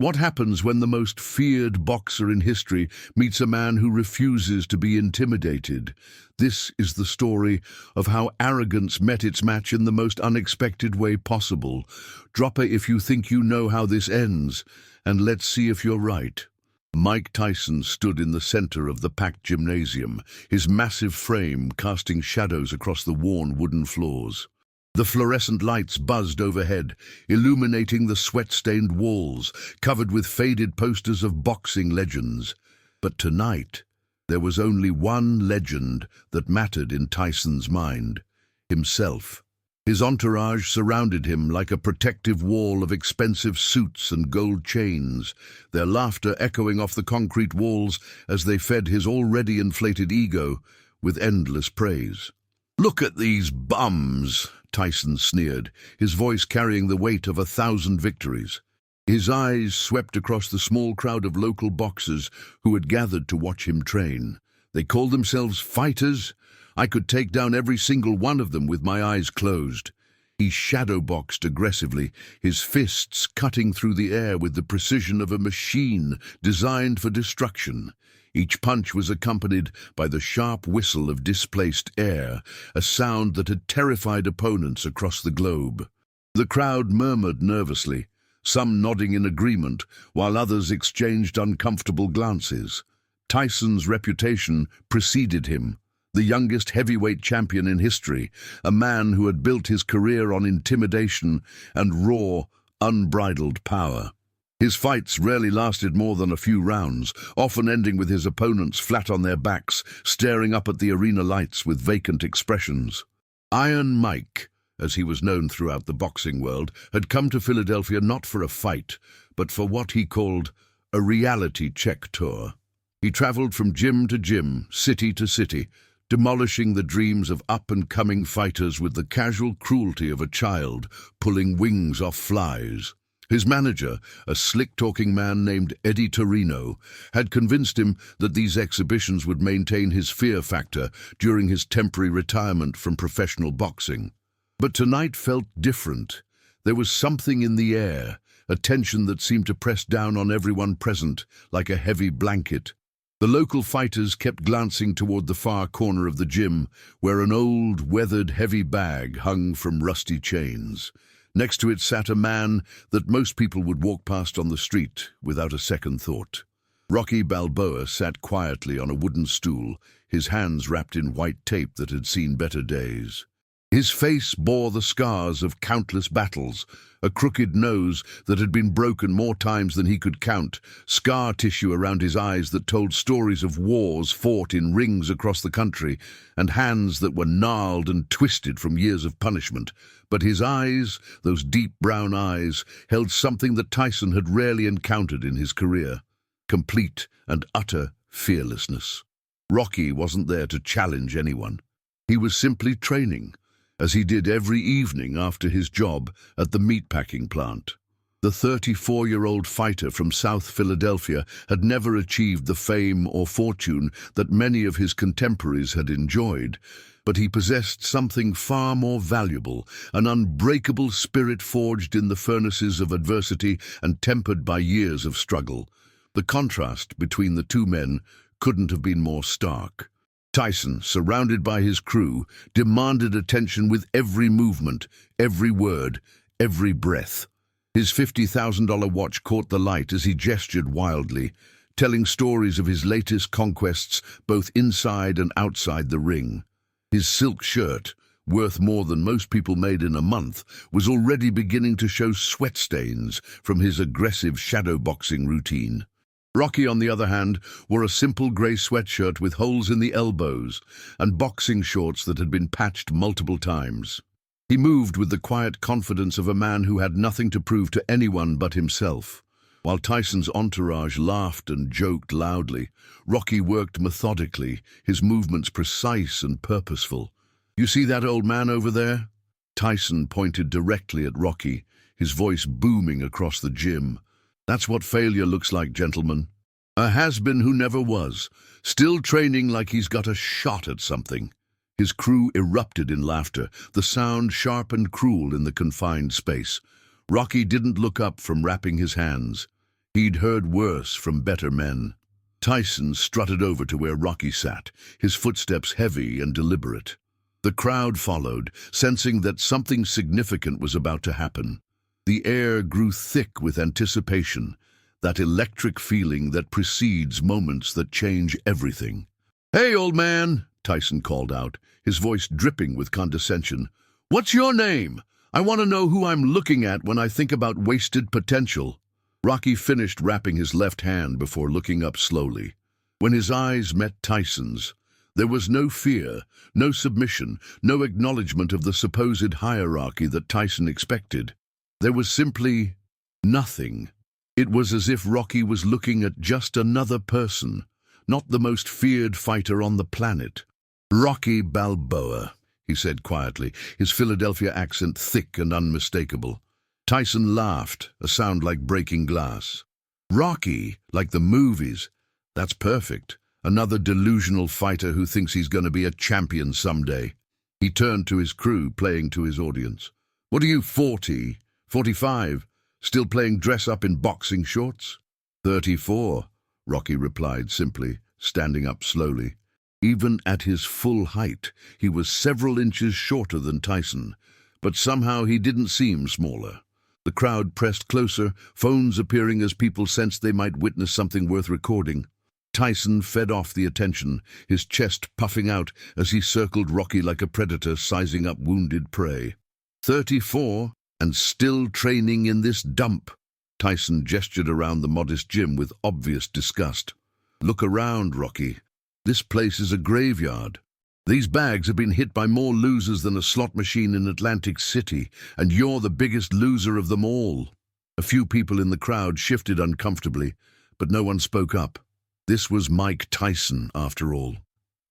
What happens when the most feared boxer in history meets a man who refuses to be intimidated? This is the story of how arrogance met its match in the most unexpected way possible. Drop a if you think you know how this ends, and let's see if you're right. Mike Tyson stood in the center of the packed gymnasium, his massive frame casting shadows across the worn wooden floors. The fluorescent lights buzzed overhead, illuminating the sweat-stained walls, covered with faded posters of boxing legends. But tonight, there was only one legend that mattered in Tyson's mind: himself. His entourage surrounded him like a protective wall of expensive suits and gold chains, their laughter echoing off the concrete walls as they fed his already inflated ego with endless praise. "Look at these bums," Tyson sneered, his voice carrying the weight of 1,000 victories. His eyes swept across the small crowd of local boxers who had gathered to watch him train. They called themselves fighters. I could take down every single one of them with my eyes closed. He shadowboxed aggressively, his fists cutting through the air with the precision of a machine designed for destruction. Each punch was accompanied by the sharp whistle of displaced air, a sound that had terrified opponents across the globe. The crowd murmured nervously, some nodding in agreement, while others exchanged uncomfortable glances. Tyson's reputation preceded him, the youngest heavyweight champion in history, a man who had built his career on intimidation and raw, unbridled power. His fights rarely lasted more than a few rounds, often ending with his opponents flat on their backs, staring up at the arena lights with vacant expressions. Iron Mike, as he was known throughout the boxing world, had come to Philadelphia not for a fight, but for what he called a reality check tour. He traveled from gym to gym, city to city, demolishing the dreams of up-and-coming fighters with the casual cruelty of a child pulling wings off flies. His manager, a slick-talking man named Eddie Torino, had convinced him that these exhibitions would maintain his fear factor during his temporary retirement from professional boxing. But tonight felt different. There was something in the air, a tension that seemed to press down on everyone present like a heavy blanket. The local fighters kept glancing toward the far corner of the gym, where an old, weathered, heavy bag hung from rusty chains. Next to it sat a man that most people would walk past on the street without a second thought. Rocky Balboa sat quietly on a wooden stool, his hands wrapped in white tape that had seen better days. His face bore the scars of countless battles, a crooked nose that had been broken more times than he could count, scar tissue around his eyes that told stories of wars fought in rings across the country, and hands that were gnarled and twisted from years of punishment. But his eyes, those deep brown eyes, held something that Tyson had rarely encountered in his career: complete and utter fearlessness. Rocky wasn't there to challenge anyone. He was simply training, as he did every evening after his job at the meatpacking plant. The 34-year-old fighter from South Philadelphia had never achieved the fame or fortune that many of his contemporaries had enjoyed, but he possessed something far more valuable, an unbreakable spirit forged in the furnaces of adversity and tempered by years of struggle. The contrast between the two men couldn't have been more stark. Tyson, surrounded by his crew, demanded attention with every movement, every word, every breath. His $50,000 watch caught the light as he gestured wildly, telling stories of his latest conquests both inside and outside the ring. His silk shirt, worth more than most people made in a month, was already beginning to show sweat stains from his aggressive shadowboxing routine. Rocky, on the other hand, wore a simple grey sweatshirt with holes in the elbows and boxing shorts that had been patched multiple times. He moved with the quiet confidence of a man who had nothing to prove to anyone but himself. While Tyson's entourage laughed and joked loudly, Rocky worked methodically, his movements precise and purposeful. "You see that old man over there?" Tyson pointed directly at Rocky, his voice booming across the gym. "That's what failure looks like, gentlemen. A has-been who never was, still training like he's got a shot at something." His crew erupted in laughter, the sound sharp and cruel in the confined space. Rocky didn't look up from wrapping his hands. He'd heard worse from better men. Tyson strutted over to where Rocky sat, his footsteps heavy and deliberate. The crowd followed, sensing that something significant was about to happen. The air grew thick with anticipation, that electric feeling that precedes moments that change everything. "Hey, old man," Tyson called out, his voice dripping with condescension. "What's your name? I want to know who I'm looking at when I think about wasted potential." Rocky finished wrapping his left hand before looking up slowly. When his eyes met Tyson's, there was no fear, no submission, no acknowledgement of the supposed hierarchy that Tyson expected. There was simply nothing. It was as if Rocky was looking at just another person, not the most feared fighter on the planet. "Rocky Balboa," he said quietly, his Philadelphia accent thick and unmistakable. Tyson laughed, a sound like breaking glass. "Rocky, like the movies. That's perfect. Another delusional fighter who thinks he's going to be a champion someday." He turned to his crew, playing to his audience. "What are you, 40, 45, still playing dress-up in boxing shorts?" 34, Rocky replied simply, standing up slowly. Even at his full height, he was several inches shorter than Tyson, but somehow he didn't seem smaller. The crowd pressed closer, phones appearing as people sensed they might witness something worth recording. Tyson fed off the attention, his chest puffing out as he circled Rocky like a predator sizing up wounded prey. 34, and still training in this dump. Tyson gestured around the modest gym with obvious disgust. "Look around, Rocky. This place is a graveyard. These bags have been hit by more losers than a slot machine in Atlantic City, and you're the biggest loser of them all." A few people in the crowd shifted uncomfortably, but no one spoke up. This was Mike Tyson, after all.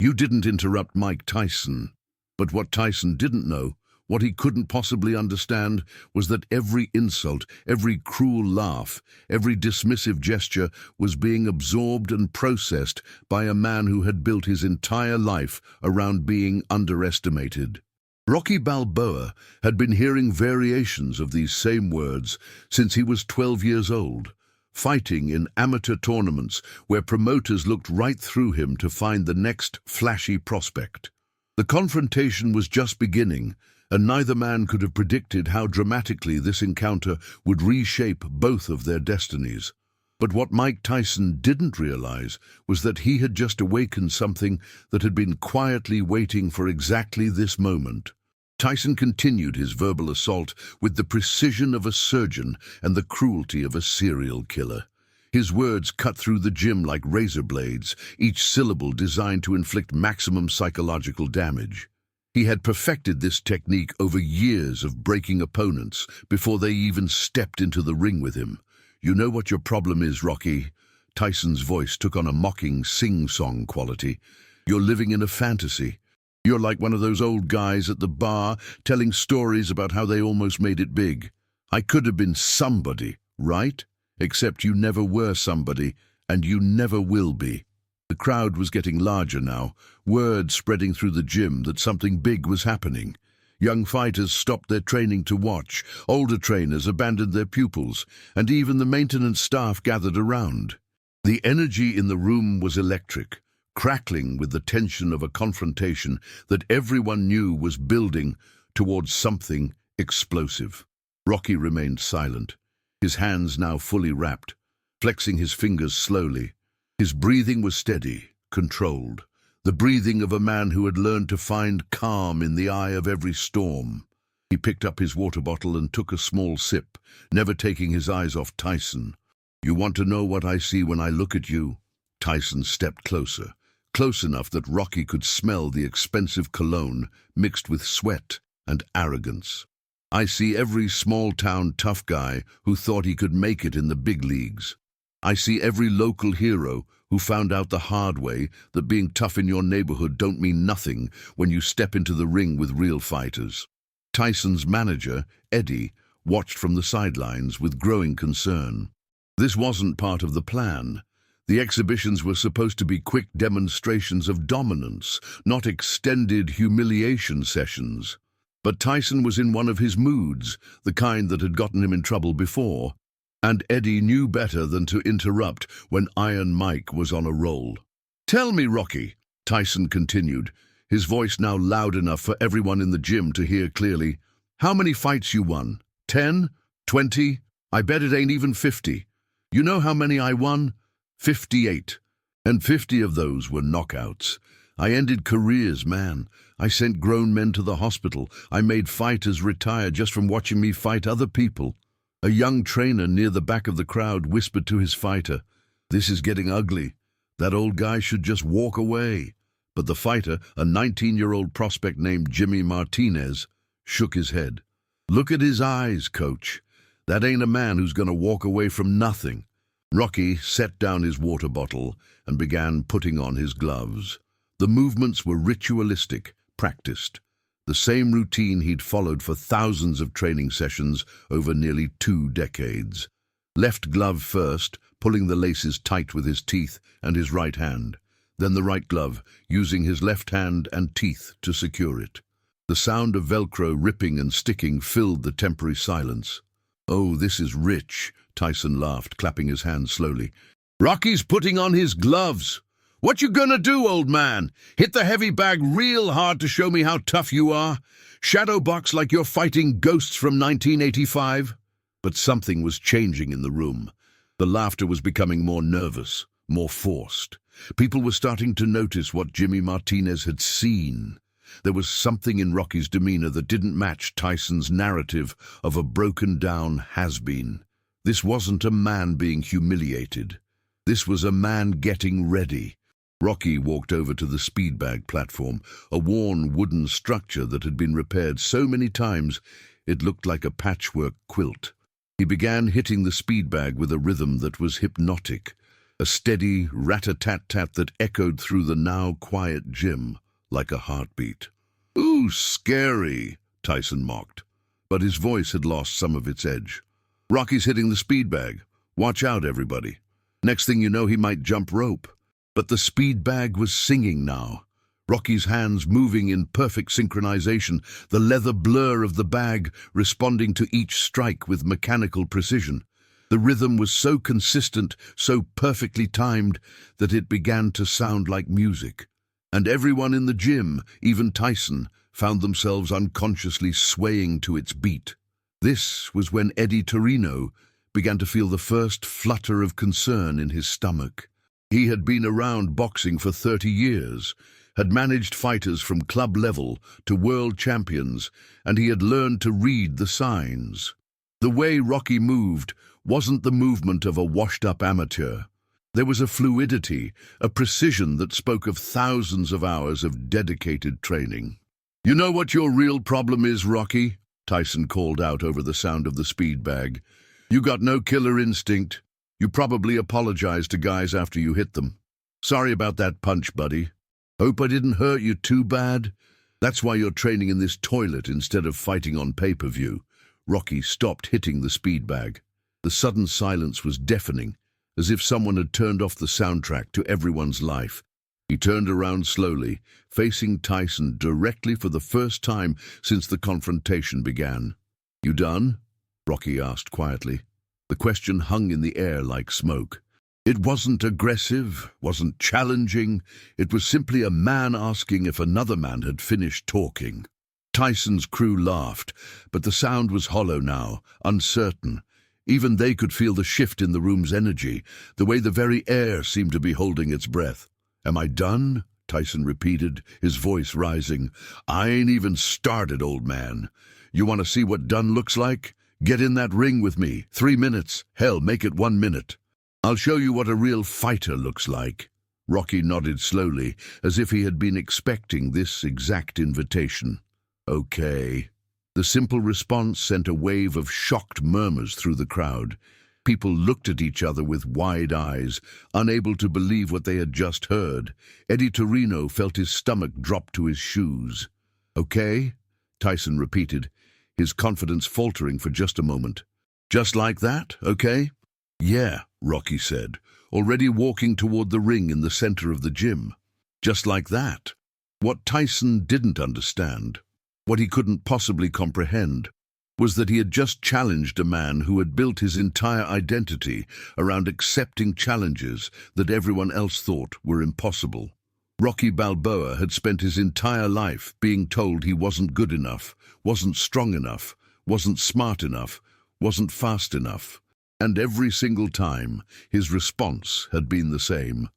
You didn't interrupt Mike Tyson. But what Tyson didn't know, what he couldn't possibly understand, was that every insult, every cruel laugh, every dismissive gesture was being absorbed and processed by a man who had built his entire life around being underestimated. Rocky Balboa had been hearing variations of these same words since he was 12 years old, fighting in amateur tournaments where promoters looked right through him to find the next flashy prospect. The confrontation was just beginning, and neither man could have predicted how dramatically this encounter would reshape both of their destinies. But what Mike Tyson didn't realize was that he had just awakened something that had been quietly waiting for exactly this moment. Tyson continued his verbal assault with the precision of a surgeon and the cruelty of a serial killer. His words cut through the gym like razor blades, each syllable designed to inflict maximum psychological damage. He had perfected this technique over years of breaking opponents before they even stepped into the ring with him. "You know what your problem is, Rocky?" Tyson's voice took on a mocking sing-song quality. "You're living in a fantasy. You're like one of those old guys at the bar telling stories about how they almost made it big. I could have been somebody, right? Except you never were somebody, and you never will be." The crowd was getting larger now, word spreading through the gym that something big was happening. Young fighters stopped their training to watch, older trainers abandoned their pupils, and even the maintenance staff gathered around. The energy in the room was electric, crackling with the tension of a confrontation that everyone knew was building towards something explosive. Rocky remained silent, his hands now fully wrapped, flexing his fingers slowly. His breathing was steady, controlled, the breathing of a man who had learned to find calm in the eye of every storm. He picked up his water bottle and took a small sip, never taking his eyes off Tyson. "You want to know what I see when I look at you?" Tyson stepped closer, close enough that Rocky could smell the expensive cologne mixed with sweat and arrogance. "I see every small-town tough guy who thought he could make it in the big leagues. I see every local hero who found out the hard way that being tough in your neighborhood don't mean nothing when you step into the ring with real fighters." Tyson's manager, Eddie, watched from the sidelines with growing concern. This wasn't part of the plan. The exhibitions were supposed to be quick demonstrations of dominance, not extended humiliation sessions. But Tyson was in one of his moods, the kind that had gotten him in trouble before. And Eddie knew better than to interrupt when Iron Mike was on a roll. "Tell me, Rocky," Tyson continued, his voice now loud enough for everyone in the gym to hear clearly, "how many fights you won? 10? 20? I bet it ain't even 50. You know how many I won? 58. And 50 of those were knockouts. I ended careers, man. I sent grown men to the hospital. I made fighters retire just from watching me fight other people." A young trainer near the back of the crowd whispered to his fighter, "This is getting ugly. That old guy should just walk away." But the fighter, a 19-year-old prospect named Jimmy Martinez, shook his head. "Look at his eyes, coach. That ain't a man who's going to walk away from nothing." Rocky set down his water bottle and began putting on his gloves. The movements were ritualistic, practiced. The same routine he'd followed for thousands of training sessions over nearly 2 decades. Left glove first, pulling the laces tight with his teeth and his right hand. Then the right glove, using his left hand and teeth to secure it. The sound of Velcro ripping and sticking filled the temporary silence. "Oh, this is rich," Tyson laughed, clapping his hands slowly. "Rocky's putting on his gloves. What you gonna do, old man? Hit the heavy bag real hard to show me how tough you are? Shadow box like you're fighting ghosts from 1985? But something was changing in the room. The laughter was becoming more nervous, more forced. People were starting to notice what Jimmy Martinez had seen. There was something in Rocky's demeanor that didn't match Tyson's narrative of a broken-down has-been. This wasn't a man being humiliated. This was a man getting ready. Rocky walked over to the speed bag platform, a worn wooden structure that had been repaired so many times it looked like a patchwork quilt. He began hitting the speed bag with a rhythm that was hypnotic, a steady rat-a-tat-tat that echoed through the now quiet gym like a heartbeat. "Ooh, scary," Tyson mocked, but his voice had lost some of its edge. "Rocky's hitting the speed bag. Watch out, everybody. Next thing you know, he might jump rope." But the speed bag was singing now. Rocky's hands moving in perfect synchronization, the leather blur of the bag responding to each strike with mechanical precision. The rhythm was so consistent, so perfectly timed, that it began to sound like music. And everyone in the gym, even Tyson, found themselves unconsciously swaying to its beat. This was when Eddie Torino began to feel the first flutter of concern in his stomach. He had been around boxing for 30 years, had managed fighters from club level to world champions, and he had learned to read the signs. The way Rocky moved wasn't the movement of a washed-up amateur. There was a fluidity, a precision that spoke of thousands of hours of dedicated training. "You know what your real problem is, Rocky?" Tyson called out over the sound of the speed bag. "You got no killer instinct. You probably apologized to guys after you hit them. Sorry about that punch, buddy. Hope I didn't hurt you too bad. That's why you're training in this toilet instead of fighting on pay-per-view." Rocky stopped hitting the speed bag. The sudden silence was deafening, as if someone had turned off the soundtrack to everyone's life. He turned around slowly, facing Tyson directly for the first time since the confrontation began. "You done?" Rocky asked quietly. The question hung in the air like smoke. It wasn't aggressive, wasn't challenging. It was simply a man asking if another man had finished talking. Tyson's crew laughed, but the sound was hollow now, uncertain. Even they could feel the shift in the room's energy, the way the very air seemed to be holding its breath. "Am I done?" Tyson repeated, his voice rising. "I ain't even started, old man. You want to see what done looks like? Get in that ring with me. 3 minutes. Hell, make it 1 minute. I'll show you what a real fighter looks like." Rocky nodded slowly, as if he had been expecting this exact invitation. "Okay." The simple response sent a wave of shocked murmurs through the crowd. People looked at each other with wide eyes, unable to believe what they had just heard. Eddie Torino felt his stomach drop to his shoes. "Okay?" Tyson repeated, his confidence faltering for just a moment. "Just like that, okay?" "Yeah," Rocky said, already walking toward the ring in the center of the gym. Just like that. What Tyson didn't understand, what he couldn't possibly comprehend, was that he had just challenged a man who had built his entire identity around accepting challenges that everyone else thought were impossible. Rocky Balboa had spent his entire life being told he wasn't good enough, wasn't strong enough, wasn't smart enough, wasn't fast enough. And every single time, his response had been the same.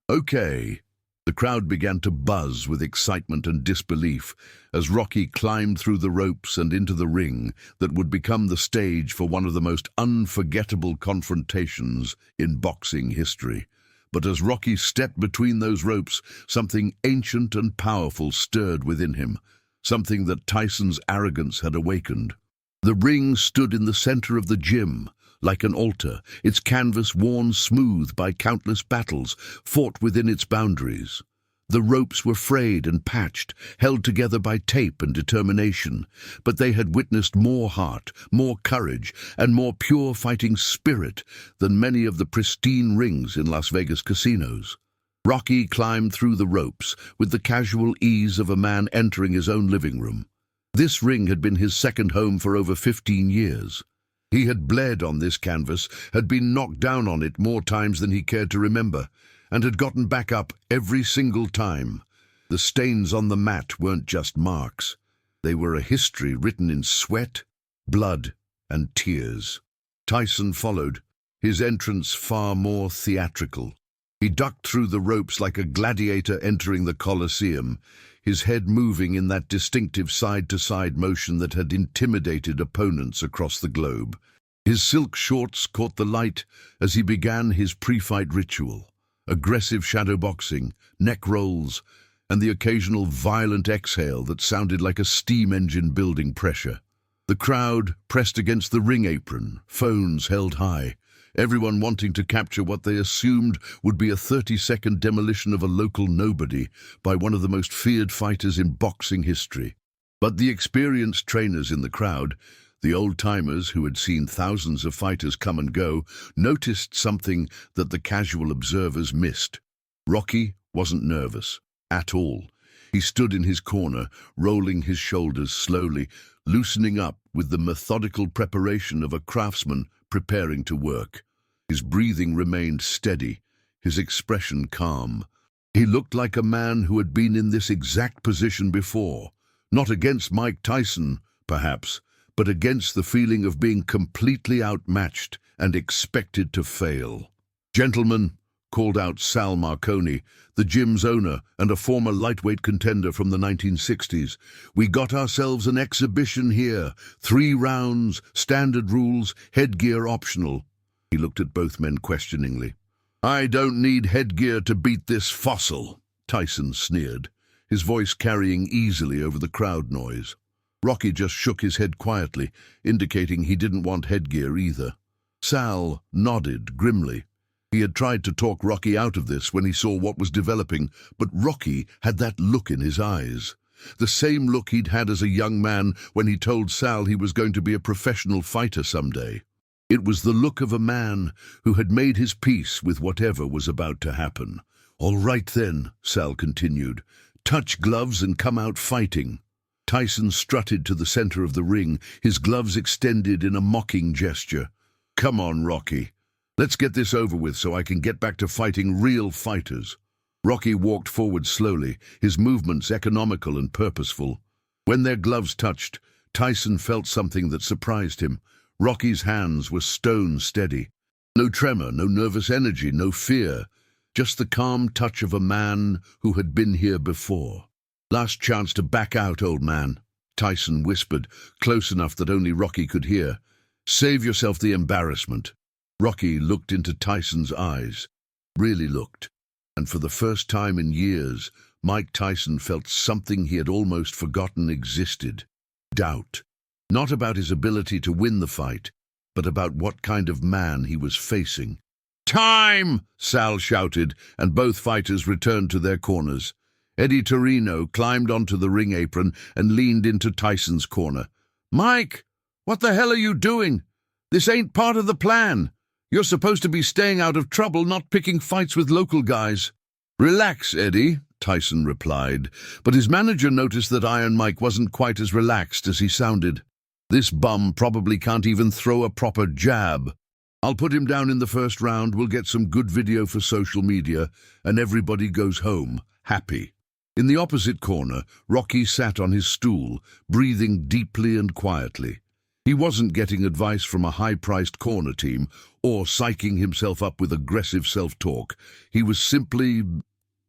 "Okay." The crowd began to buzz with excitement and disbelief as Rocky climbed through the ropes and into the ring that would become the stage for one of the most unforgettable confrontations in boxing history. But as Rocky stepped between those ropes, something ancient and powerful stirred within him, something that Tyson's arrogance had awakened. The ring stood in the center of the gym, like an altar, its canvas worn smooth by countless battles fought within its boundaries. The ropes were frayed and patched, held together by tape and determination, but they had witnessed more heart, more courage, and more pure fighting spirit than many of the pristine rings in Las Vegas casinos. Rocky climbed through the ropes with the casual ease of a man entering his own living room. This ring had been his second home for over 15 years. He had bled on this canvas, had been knocked down on it more times than he cared to remember, and had gotten back up every single time. The stains on the mat weren't just marks. They were a history written in sweat, blood, and tears. Tyson followed, his entrance far more theatrical. He ducked through the ropes like a gladiator entering the Colosseum, his head moving in that distinctive side-to-side motion that had intimidated opponents across the globe. His silk shorts caught the light as he began his pre-fight ritual. Aggressive shadow boxing, neck rolls, and the occasional violent exhale that sounded like a steam engine building pressure. The crowd pressed against the ring apron, phones held high, everyone wanting to capture what they assumed would be a 30-second demolition of a local nobody by one of the most feared fighters in boxing history. But the experienced trainers in the crowd, the old-timers who had seen thousands of fighters come and go, noticed something that the casual observers missed. Rocky wasn't nervous at all. He stood in his corner, rolling his shoulders slowly, loosening up with the methodical preparation of a craftsman preparing to work. His breathing remained steady, his expression calm. He looked like a man who had been in this exact position before, not against Mike Tyson, perhaps, but against the feeling of being completely outmatched and expected to fail. "Gentlemen," called out Sal Marconi, the gym's owner and a former lightweight contender from the 1960s. "We got ourselves an exhibition here. 3 rounds, standard rules, headgear optional." He looked at both men questioningly. "I don't need headgear to beat this fossil," Tyson sneered, his voice carrying easily over the crowd noise. Rocky just shook his head quietly, indicating he didn't want headgear either. Sal nodded grimly. He had tried to talk Rocky out of this when he saw what was developing, but Rocky had that look in his eyes. The same look he'd had as a young man when he told Sal he was going to be a professional fighter someday. It was the look of a man who had made his peace with whatever was about to happen. "All right then," Sal continued. "Touch gloves and come out fighting." Tyson strutted to the center of the ring, his gloves extended in a mocking gesture. "Come on, Rocky. Let's get this over with so I can get back to fighting real fighters." Rocky walked forward slowly, his movements economical and purposeful. When their gloves touched, Tyson felt something that surprised him. Rocky's hands were stone steady. No tremor, no nervous energy, no fear. Just the calm touch of a man who had been here before. "Last chance to back out, old man," Tyson whispered, close enough that only Rocky could hear. "Save yourself the embarrassment." Rocky looked into Tyson's eyes, really looked, and for the first time in years, Mike Tyson felt something he had almost forgotten existed. Doubt. Not about his ability to win the fight, but about what kind of man he was facing. "Time!" Sal shouted, and both fighters returned to their corners. Eddie Torino climbed onto the ring apron and leaned into Tyson's corner. "Mike, what the hell are you doing? This ain't part of the plan. You're supposed to be staying out of trouble, not picking fights with local guys." "Relax, Eddie," Tyson replied, but his manager noticed that Iron Mike wasn't quite as relaxed as he sounded. This bum probably can't even throw a proper jab. I'll put him down in the first round, we'll get some good video for social media, and everybody goes home happy. In the opposite corner, Rocky sat on his stool, breathing deeply and quietly. He wasn't getting advice from a high-priced corner team or psyching himself up with aggressive self-talk. He was simply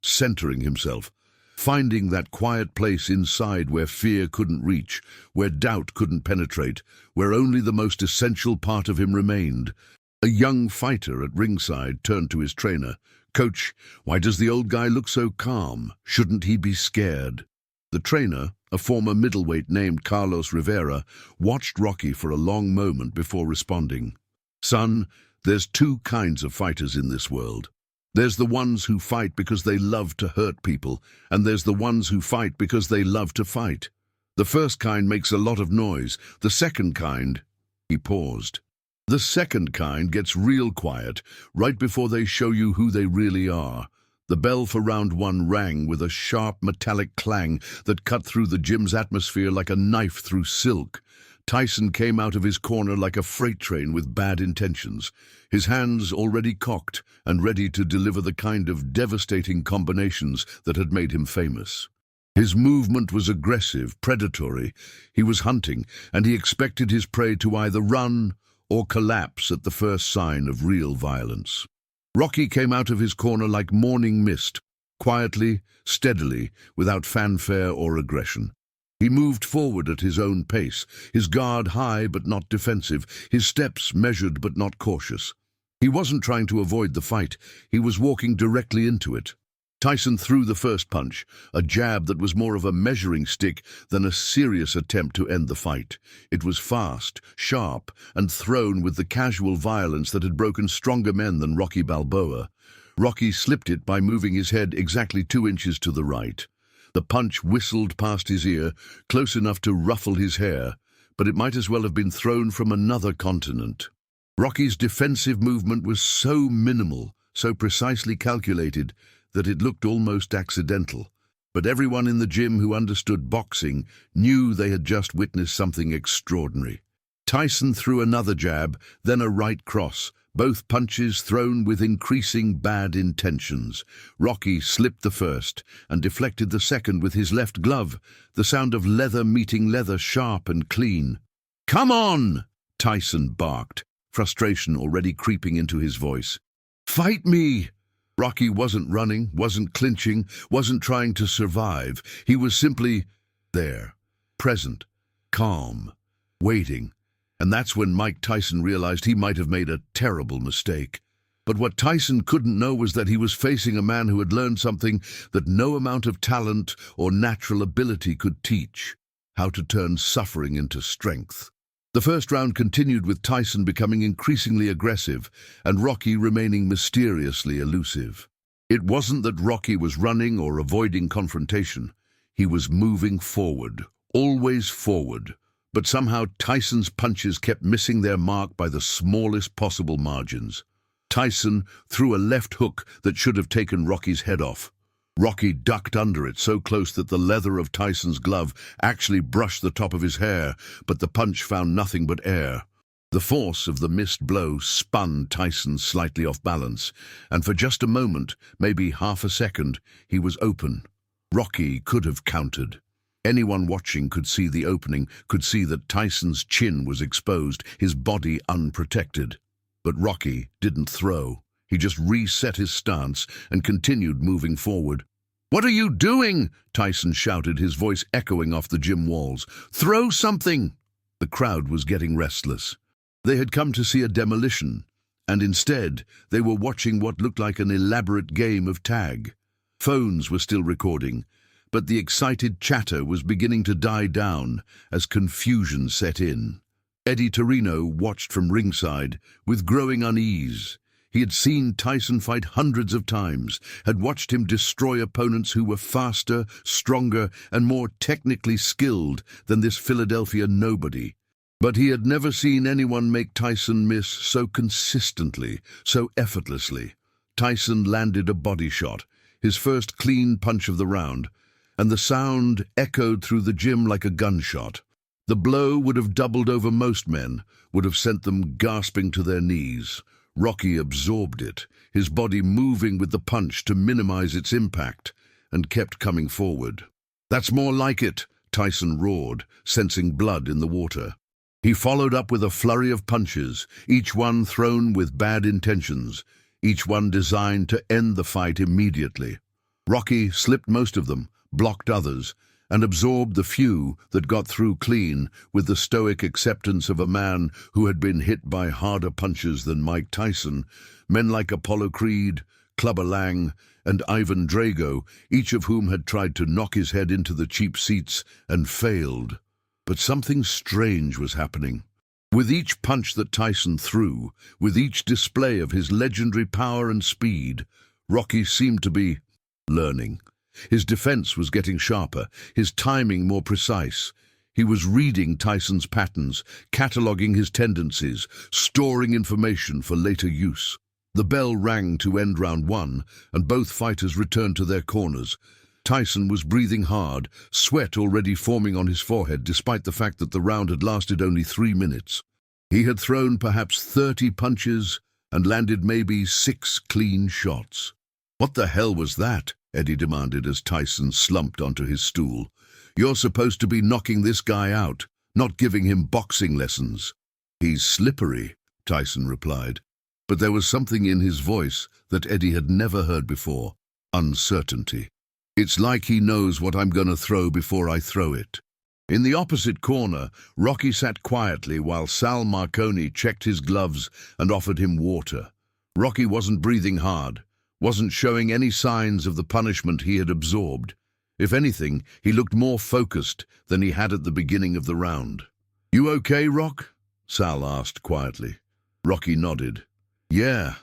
centering himself, finding that quiet place inside where fear couldn't reach, where doubt couldn't penetrate, where only the most essential part of him remained. A young fighter at ringside turned to his trainer. "Coach, why does the old guy look so calm? Shouldn't he be scared?" The trainer, a former middleweight named Carlos Rivera, watched Rocky for a long moment before responding. "Son, there's two kinds of fighters in this world. There's the ones who fight because they love to hurt people, and there's the ones who fight because they love to fight. The first kind makes a lot of noise. The second kind—" He paused. "The second kind gets real quiet right before they show you who they really are." The bell for round one rang with a sharp metallic clang that cut through the gym's atmosphere like a knife through silk. Tyson came out of his corner like a freight train with bad intentions, his hands already cocked and ready to deliver the kind of devastating combinations that had made him famous. His movement was aggressive, predatory. He was hunting, and he expected his prey to either run or collapse at the first sign of real violence. Rocky came out of his corner like morning mist, quietly, steadily, without fanfare or aggression. He moved forward at his own pace, his guard high but not defensive, his steps measured but not cautious. He wasn't trying to avoid the fight, he was walking directly into it. Tyson threw the first punch, a jab that was more of a measuring stick than a serious attempt to end the fight. It was fast, sharp, and thrown with the casual violence that had broken stronger men than Rocky Balboa. Rocky slipped it by moving his head exactly 2 inches to the right. The punch whistled past his ear, close enough to ruffle his hair, but it might as well have been thrown from another continent. Rocky's defensive movement was so minimal, so precisely calculated, that it looked almost accidental. But everyone in the gym who understood boxing knew they had just witnessed something extraordinary. Tyson threw another jab, then a right cross, both punches thrown with increasing bad intentions. Rocky slipped the first and deflected the second with his left glove, the sound of leather meeting leather, sharp and clean. "Come on!" Tyson barked, frustration already creeping into his voice. "Fight me!" Rocky wasn't running, wasn't clinching, wasn't trying to survive. He was simply there, present, calm, waiting. And that's when Mike Tyson realized he might have made a terrible mistake. But what Tyson couldn't know was that he was facing a man who had learned something that no amount of talent or natural ability could teach: how to turn suffering into strength. The first round continued with Tyson becoming increasingly aggressive and Rocky remaining mysteriously elusive. It wasn't that Rocky was running or avoiding confrontation. He was moving forward, always forward. But somehow Tyson's punches kept missing their mark by the smallest possible margins. Tyson threw a left hook that should have taken Rocky's head off. Rocky ducked under it so close that the leather of Tyson's glove actually brushed the top of his hair, but the punch found nothing but air. The force of the missed blow spun Tyson slightly off balance, and for just a moment, maybe half a second, he was open. Rocky could have countered. Anyone watching could see the opening, could see that Tyson's chin was exposed, his body unprotected. But Rocky didn't throw. He just reset his stance and continued moving forward. "What are you doing?" Tyson shouted, his voice echoing off the gym walls. "Throw something!" The crowd was getting restless. They had come to see a demolition, and instead they were watching what looked like an elaborate game of tag. Phones were still recording, but the excited chatter was beginning to die down as confusion set in. Eddie Torino watched from ringside with growing unease. He had seen Tyson fight hundreds of times, had watched him destroy opponents who were faster, stronger, and more technically skilled than this Philadelphia nobody. But he had never seen anyone make Tyson miss so consistently, so effortlessly. Tyson landed a body shot, his first clean punch of the round, and the sound echoed through the gym like a gunshot. The blow would have doubled over most men, would have sent them gasping to their knees. Rocky absorbed it, his body moving with the punch to minimize its impact, and kept coming forward. "That's more like it," Tyson roared, sensing blood in the water. He followed up with a flurry of punches, each one thrown with bad intentions, each one designed to end the fight immediately. Rocky slipped most of them, blocked others, and absorbed the few that got through clean with the stoic acceptance of a man who had been hit by harder punches than Mike Tyson. Men like Apollo Creed, Clubber Lang, and Ivan Drago, each of whom had tried to knock his head into the cheap seats and failed. But something strange was happening. With each punch that Tyson threw, with each display of his legendary power and speed, Rocky seemed to be learning. His defense was getting sharper, his timing more precise. He was reading Tyson's patterns, cataloging his tendencies, storing information for later use. The bell rang to end round one, and both fighters returned to their corners. Tyson was breathing hard, sweat already forming on his forehead despite the fact that the round had lasted only 3 minutes. He had thrown perhaps 30 punches and landed maybe 6 clean shots. "What the hell was that?" Eddie demanded as Tyson slumped onto his stool. "You're supposed to be knocking this guy out, not giving him boxing lessons." "He's slippery," Tyson replied. But there was something in his voice that Eddie had never heard before: uncertainty. "It's like he knows what I'm going to throw before I throw it." In the opposite corner, Rocky sat quietly while Sal Marconi checked his gloves and offered him water. Rocky wasn't breathing hard, wasn't showing any signs of the punishment he had absorbed. If anything, he looked more focused than he had at the beginning of the round. "You okay, Rock?" Sal asked quietly. Rocky nodded. "Yeah,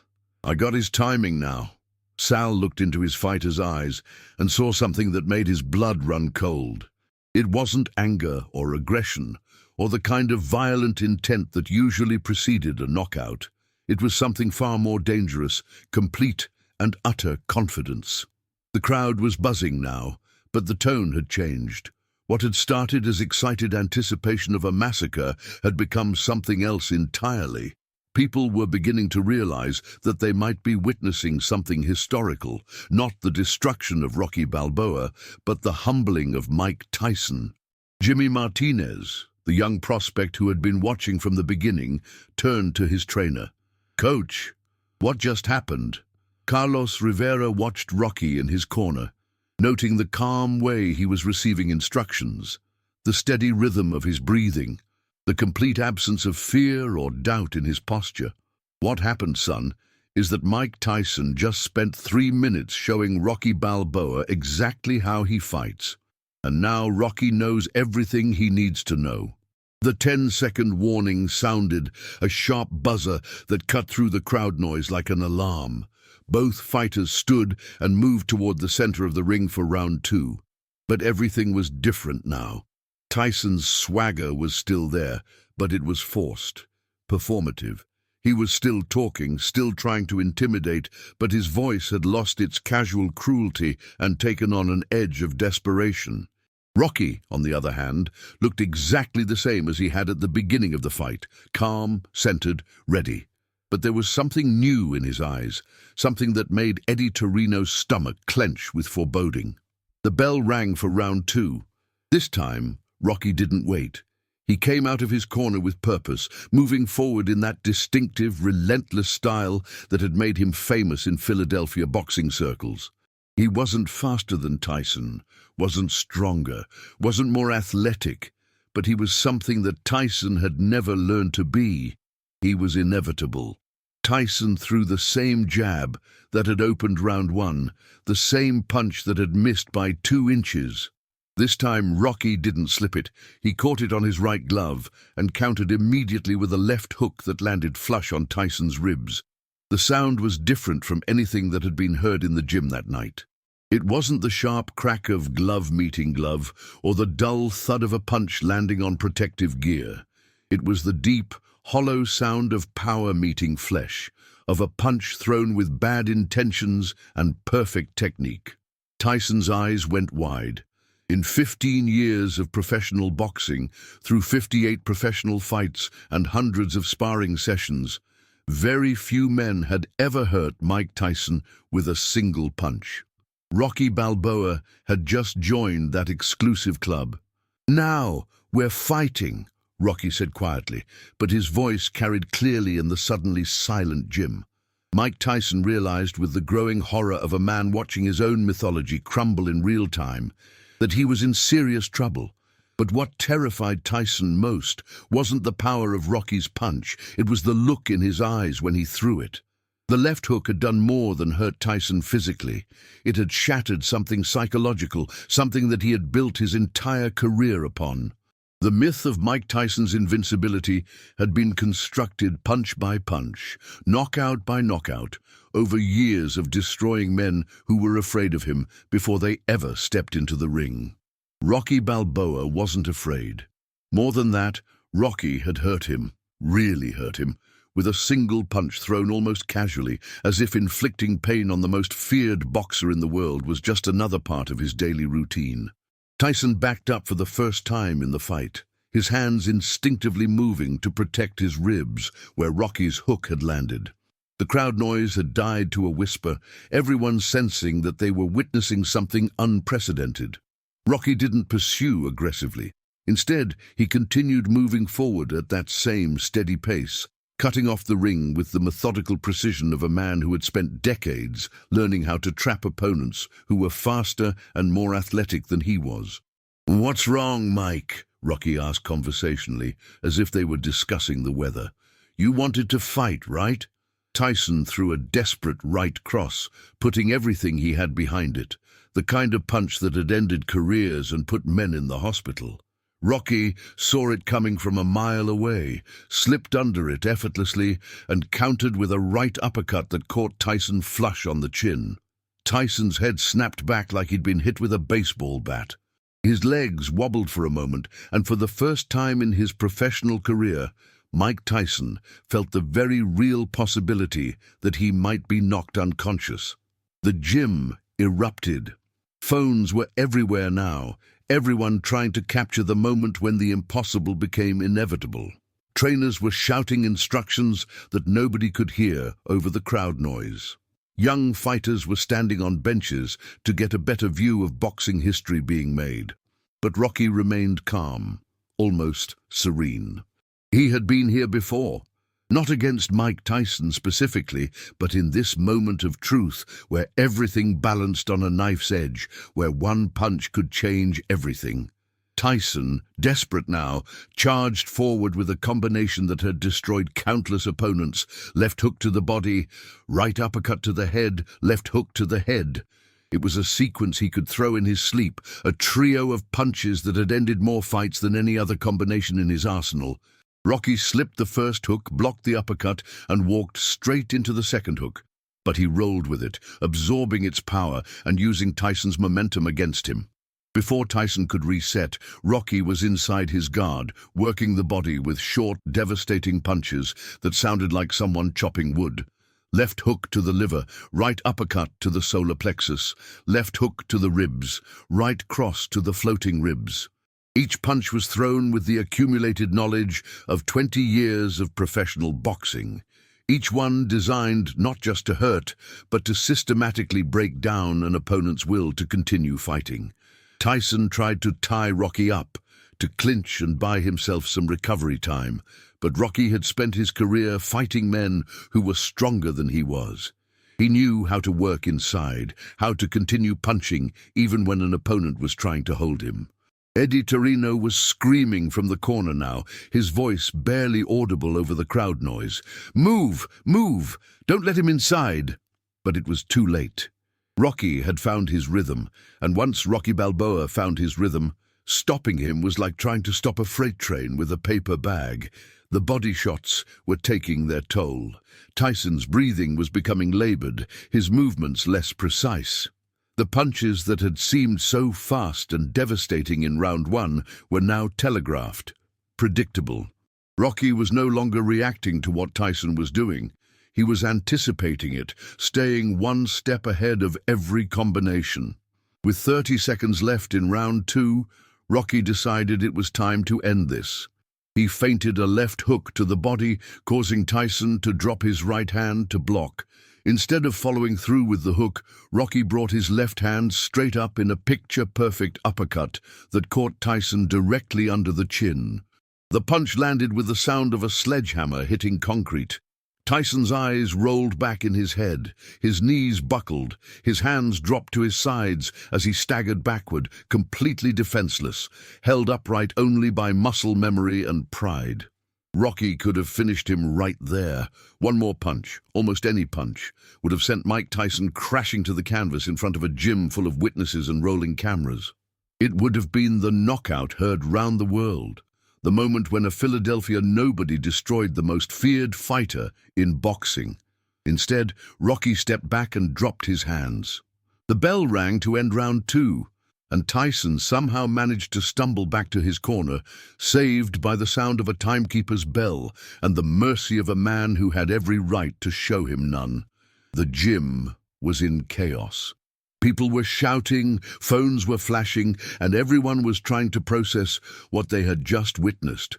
I got his timing now." Sal looked into his fighter's eyes and saw something that made his blood run cold. It wasn't anger or aggression, or the kind of violent intent that usually preceded a knockout. It was something far more dangerous, complete and utter confidence. The crowd was buzzing now, but the tone had changed. What had started as excited anticipation of a massacre had become something else entirely. People were beginning to realize that they might be witnessing something historical, not the destruction of Rocky Balboa, but the humbling of Mike Tyson. Jimmy Martinez, the young prospect who had been watching from the beginning, turned to his trainer. "Coach, what just happened?" Carlos Rivera watched Rocky in his corner, noting the calm way he was receiving instructions, the steady rhythm of his breathing, the complete absence of fear or doubt in his posture. "What happened, son, is that Mike Tyson just spent 3 minutes showing Rocky Balboa exactly how he fights. And now Rocky knows everything he needs to know." The 10-second warning sounded, a sharp buzzer that cut through the crowd noise like an alarm. Both fighters stood and moved toward the center of the ring for round 2. But everything was different now. Tyson's swagger was still there, but it was forced, performative. He was still talking, still trying to intimidate, but his voice had lost its casual cruelty and taken on an edge of desperation. Rocky, on the other hand, looked exactly the same as he had at the beginning of the fight, calm, centered, ready. But there was something new in his eyes, something that made Eddie Torino's stomach clench with foreboding. The bell rang for round 2. This time, Rocky didn't wait. He came out of his corner with purpose, moving forward in that distinctive, relentless style that had made him famous in Philadelphia boxing circles. He wasn't faster than Tyson, wasn't stronger, wasn't more athletic, but he was something that Tyson had never learned to be. He was inevitable. Tyson threw the same jab that had opened round 1, the same punch that had missed by 2 inches. This time Rocky didn't slip it. He caught it on his right glove and countered immediately with a left hook that landed flush on Tyson's ribs. The sound was different from anything that had been heard in the gym that night. It wasn't the sharp crack of glove meeting glove or the dull thud of a punch landing on protective gear. It was the deep, hollow sound of power meeting flesh, of a punch thrown with bad intentions and perfect technique. Tyson's eyes went wide. In 15 years of professional boxing, through 58 professional fights and hundreds of sparring sessions, very few men had ever hurt Mike Tyson with a single punch. Rocky Balboa had just joined that exclusive club. "Now, we're fighting," Rocky said quietly, but his voice carried clearly in the suddenly silent gym. Mike Tyson realized with the growing horror of a man watching his own mythology crumble in real time that he was in serious trouble. But what terrified Tyson most wasn't the power of Rocky's punch, it was the look in his eyes when he threw it. The left hook had done more than hurt Tyson physically. It had shattered something psychological, something that he had built his entire career upon. The myth of Mike Tyson's invincibility had been constructed punch by punch, knockout by knockout, over years of destroying men who were afraid of him before they ever stepped into the ring. Rocky Balboa wasn't afraid. More than that, Rocky had hurt him, really hurt him, with a single punch thrown almost casually, as if inflicting pain on the most feared boxer in the world was just another part of his daily routine. Tyson backed up for the first time in the fight, his hands instinctively moving to protect his ribs where Rocky's hook had landed. The crowd noise had died to a whisper, everyone sensing that they were witnessing something unprecedented. Rocky didn't pursue aggressively. Instead, he continued moving forward at that same steady pace, cutting off the ring with the methodical precision of a man who had spent decades learning how to trap opponents who were faster and more athletic than he was. "What's wrong, Mike?" Rocky asked conversationally, as if they were discussing the weather. "You wanted to fight, right?" Tyson threw a desperate right cross, putting everything he had behind it, the kind of punch that had ended careers and put men in the hospital. Rocky saw it coming from a mile away, slipped under it effortlessly, and countered with a right uppercut that caught Tyson flush on the chin. Tyson's head snapped back like he'd been hit with a baseball bat. His legs wobbled for a moment, and for the first time in his professional career, Mike Tyson felt the very real possibility that he might be knocked unconscious. The gym erupted. Phones were everywhere now, everyone trying to capture the moment when the impossible became inevitable. Trainers were shouting instructions that nobody could hear over the crowd noise. Young fighters were standing on benches to get a better view of boxing history being made. But Rocky remained calm, almost serene. He had been here before. Not against Mike Tyson specifically, but in this moment of truth where everything balanced on a knife's edge, where one punch could change everything. Tyson, desperate now, charged forward with a combination that had destroyed countless opponents. Left hook to the body, right uppercut to the head, left hook to the head. It was a sequence he could throw in his sleep, a trio of punches that had ended more fights than any other combination in his arsenal. Rocky slipped the first hook, blocked the uppercut, and walked straight into the second hook. But he rolled with it, absorbing its power and using Tyson's momentum against him. Before Tyson could reset, Rocky was inside his guard, working the body with short, devastating punches that sounded like someone chopping wood. Left hook to the liver, right uppercut to the solar plexus, left hook to the ribs, right cross to the floating ribs. Each punch was thrown with the accumulated knowledge of 20 years of professional boxing, each one designed not just to hurt, but to systematically break down an opponent's will to continue fighting. Tyson tried to tie Rocky up, to clinch and buy himself some recovery time, but Rocky had spent his career fighting men who were stronger than he was. He knew how to work inside, how to continue punching even when an opponent was trying to hold him. Eddie Torino was screaming from the corner now, his voice barely audible over the crowd noise. "Move! Move! Don't let him inside!" But it was too late. Rocky had found his rhythm, and once Rocky Balboa found his rhythm, stopping him was like trying to stop a freight train with a paper bag. The body shots were taking their toll. Tyson's breathing was becoming labored, his movements less precise. The punches that had seemed so fast and devastating in round one were now telegraphed, predictable. Rocky was no longer reacting to what Tyson was doing. He was anticipating it, staying one step ahead of every combination. With 30 seconds left in round 2, Rocky decided it was time to end this. He feinted a left hook to the body, causing Tyson to drop his right hand to block. Instead of following through with the hook, Rocky brought his left hand straight up in a picture-perfect uppercut that caught Tyson directly under the chin. The punch landed with the sound of a sledgehammer hitting concrete. Tyson's eyes rolled back in his head, his knees buckled, his hands dropped to his sides as he staggered backward, completely defenseless, held upright only by muscle memory and pride. Rocky could have finished him right there. One more punch, almost any punch, would have sent Mike Tyson crashing to the canvas in front of a gym full of witnesses and rolling cameras. It would have been the knockout heard round the world. The moment when a Philadelphia nobody destroyed the most feared fighter in boxing. Instead, Rocky stepped back and dropped his hands. The bell rang to end round 2, and Tyson somehow managed to stumble back to his corner, saved by the sound of a timekeeper's bell and the mercy of a man who had every right to show him none. The gym was in chaos. People were shouting, phones were flashing, and everyone was trying to process what they had just witnessed.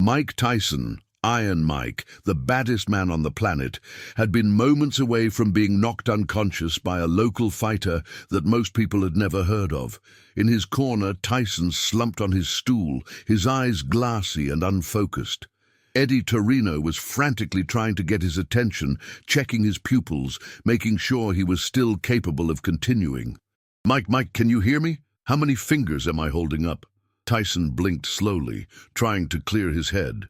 Mike Tyson, Iron Mike, the baddest man on the planet, had been moments away from being knocked unconscious by a local fighter that most people had never heard of. In his corner, Tyson slumped on his stool, his eyes glassy and unfocused. Eddie Torino was frantically trying to get his attention, checking his pupils, making sure he was still capable of continuing. Mike, can you hear me? How many fingers am I holding up?" Tyson blinked slowly, trying to clear his head.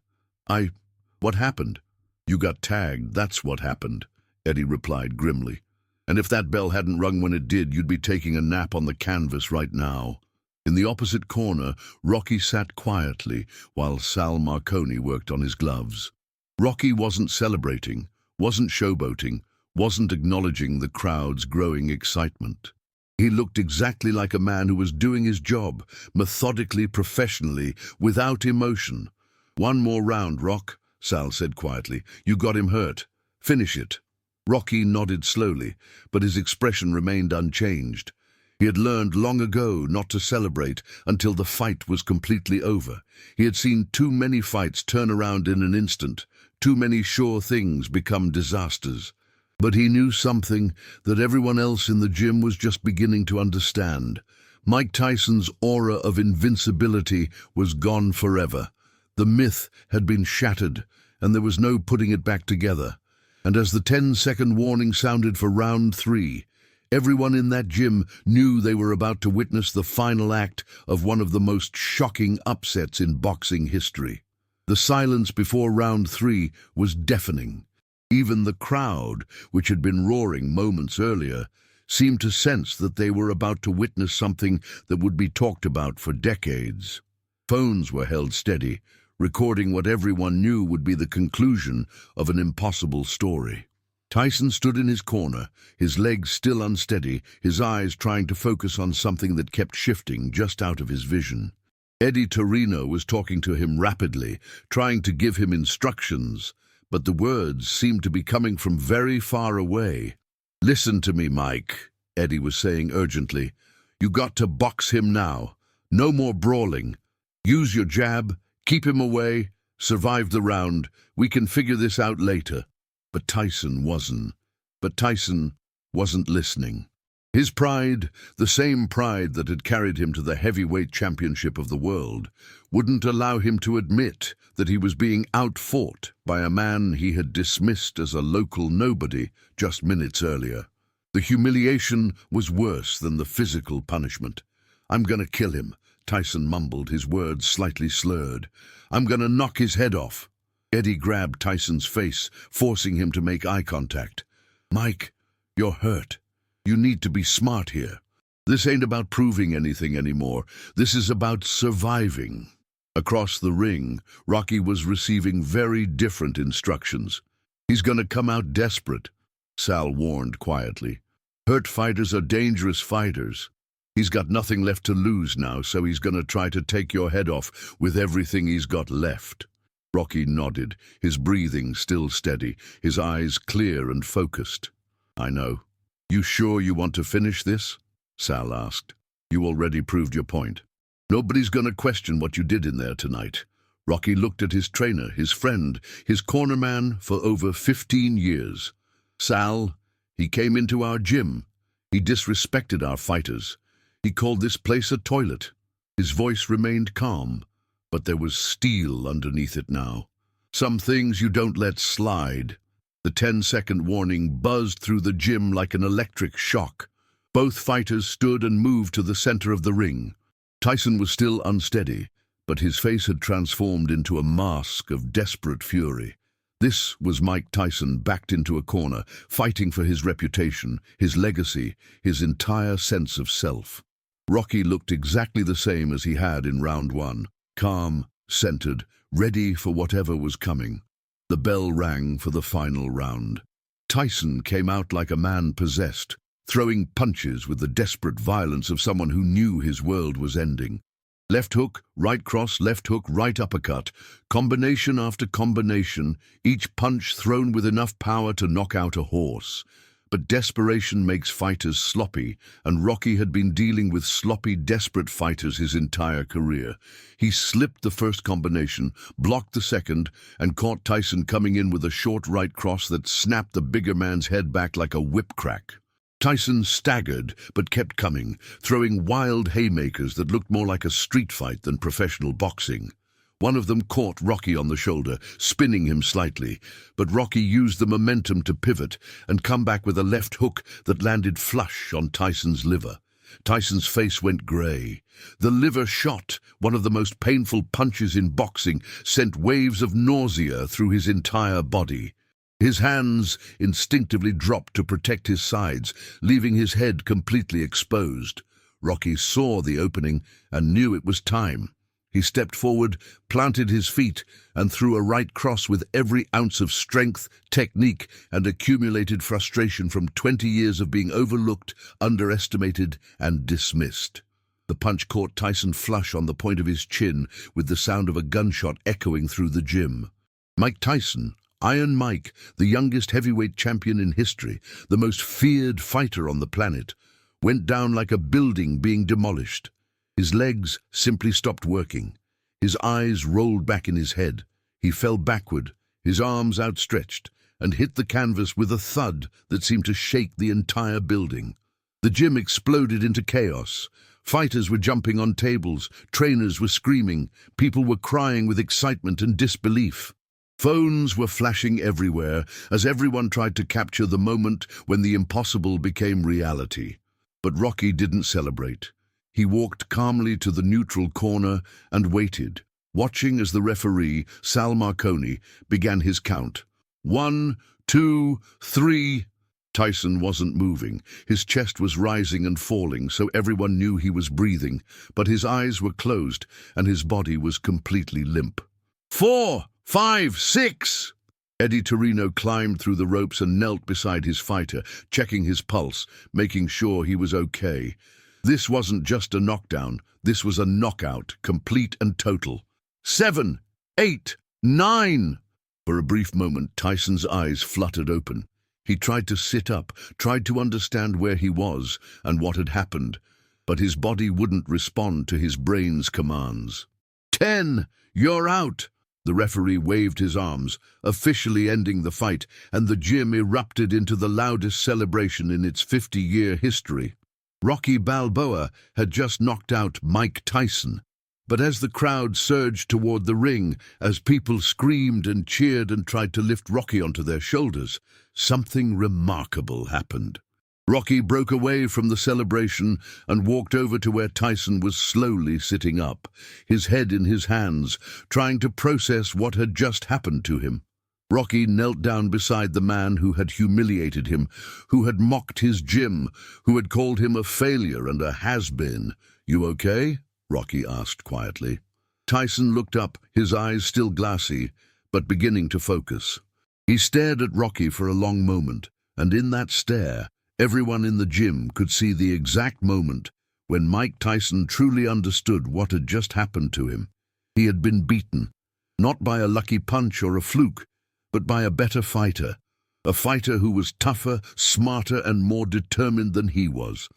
What happened?" "You got tagged, that's what happened," Eddie replied grimly. "And if that bell hadn't rung when it did, you'd be taking a nap on the canvas right now." In the opposite corner, Rocky sat quietly while Sal Marconi worked on his gloves. Rocky wasn't celebrating, wasn't showboating, wasn't acknowledging the crowd's growing excitement. He looked exactly like a man who was doing his job, methodically, professionally, without emotion. "One more round, Rock," Sal said quietly. "You got him hurt. Finish it." Rocky nodded slowly, but his expression remained unchanged. He had learned long ago not to celebrate until the fight was completely over. He had seen too many fights turn around in an instant, too many sure things become disasters. But he knew something that everyone else in the gym was just beginning to understand. Mike Tyson's aura of invincibility was gone forever. The myth had been shattered, and there was no putting it back together. And as the 10-second warning sounded for round 3, everyone in that gym knew they were about to witness the final act of one of the most shocking upsets in boxing history. The silence before round 3 was deafening. Even the crowd, which had been roaring moments earlier, seemed to sense that they were about to witness something that would be talked about for decades. Phones were held steady, recording what everyone knew would be the conclusion of an impossible story. Tyson stood in his corner, his legs still unsteady, his eyes trying to focus on something that kept shifting just out of his vision. Eddie Torino was talking to him rapidly, trying to give him instructions, but the words seemed to be coming from very far away. "Listen to me, Mike," Eddie was saying urgently. "You got to box him now. No more brawling. Use your jab, keep him away, survive the round. We can figure this out later." But Tyson wasn't listening. His pride, the same pride that had carried him to the heavyweight championship of the world, wouldn't allow him to admit that he was being outfought by a man he had dismissed as a local nobody just minutes earlier. The humiliation was worse than the physical punishment. "I'm gonna kill him," Tyson mumbled, his words slightly slurred. "I'm gonna knock his head off." Eddie grabbed Tyson's face, forcing him to make eye contact. "Mike, you're hurt. You need to be smart here. This ain't about proving anything anymore. This is about surviving." Across the ring, Rocky was receiving very different instructions. "He's gonna come out desperate," Sal warned quietly. "Hurt fighters are dangerous fighters. He's got nothing left to lose now, so he's gonna try to take your head off with everything he's got left." Rocky nodded, his breathing still steady, his eyes clear and focused. "I know. You sure you want to finish this?" Sal asked. You already proved your point. Nobody's gonna question what you did in there tonight. Rocky looked at his trainer, his friend, his cornerman for over 15 years. Sal, he came into our gym. He disrespected our fighters. He called this place a toilet. His voice remained calm, but there was steel underneath it now. Some things you don't let slide. The 10-second warning buzzed through the gym like an electric shock. Both fighters stood and moved to the center of the ring. Tyson was still unsteady, but his face had transformed into a mask of desperate fury. This was Mike Tyson backed into a corner, fighting for his reputation, his legacy, his entire sense of self. Rocky looked exactly the same as he had in round one, calm, centered, ready for whatever was coming. The bell rang for the final round. Tyson came out like a man possessed, throwing punches with the desperate violence of someone who knew his world was ending. Left hook, right cross, left hook, right uppercut. Combination after combination, each punch thrown with enough power to knock out a horse. But desperation makes fighters sloppy, and Rocky had been dealing with sloppy, desperate fighters his entire career. He slipped the first combination, blocked the second, and caught Tyson coming in with a short right cross that snapped the bigger man's head back like a whip crack. Tyson staggered, but kept coming, throwing wild haymakers that looked more like a street fight than professional boxing. One of them caught Rocky on the shoulder, spinning him slightly, but Rocky used the momentum to pivot and come back with a left hook that landed flush on Tyson's liver. Tyson's face went gray. The liver shot, one of the most painful punches in boxing, sent waves of nausea through his entire body. His hands instinctively dropped to protect his sides, leaving his head completely exposed. Rocky saw the opening and knew it was time. He stepped forward, planted his feet, and threw a right cross with every ounce of strength, technique, and accumulated frustration from 20 years of being overlooked, underestimated, and dismissed. The punch caught Tyson flush on the point of his chin, with the sound of a gunshot echoing through the gym. Mike Tyson, Iron Mike, the youngest heavyweight champion in history, the most feared fighter on the planet, went down like a building being demolished. His legs simply stopped working. His eyes rolled back in his head. He fell backward, his arms outstretched, and hit the canvas with a thud that seemed to shake the entire building. The gym exploded into chaos. Fighters were jumping on tables, trainers were screaming, people were crying with excitement and disbelief. Phones were flashing everywhere as everyone tried to capture the moment when the impossible became reality. But Rocky didn't celebrate. He walked calmly to the neutral corner and waited, watching as the referee, Sal Marconi, began his count. 1, 2, 3. Tyson wasn't moving. His chest was rising and falling, so everyone knew he was breathing, but his eyes were closed and his body was completely limp. 4, 5, 6. Eddie Torino climbed through the ropes and knelt beside his fighter, checking his pulse, making sure he was okay. This wasn't just a knockdown, this was a knockout, complete and total. 7, 8, 9. For a brief moment, Tyson's eyes fluttered open. He tried to sit up, tried to understand where he was and what had happened, but his body wouldn't respond to his brain's commands. 10, you're out! The referee waved his arms, officially ending the fight, and the gym erupted into the loudest celebration in its 50-year history. Rocky Balboa had just knocked out Mike Tyson. But as the crowd surged toward the ring, as people screamed and cheered and tried to lift Rocky onto their shoulders, something remarkable happened. Rocky broke away from the celebration and walked over to where Tyson was slowly sitting up, his head in his hands, trying to process what had just happened to him. Rocky knelt down beside the man who had humiliated him, who had mocked his gym, who had called him a failure and a has-been. "You okay?" Rocky asked quietly. Tyson looked up, his eyes still glassy, but beginning to focus. He stared at Rocky for a long moment, and in that stare, everyone in the gym could see the exact moment when Mike Tyson truly understood what had just happened to him. He had been beaten, not by a lucky punch or a fluke, but by a better fighter, a fighter who was tougher, smarter, and more determined than he was.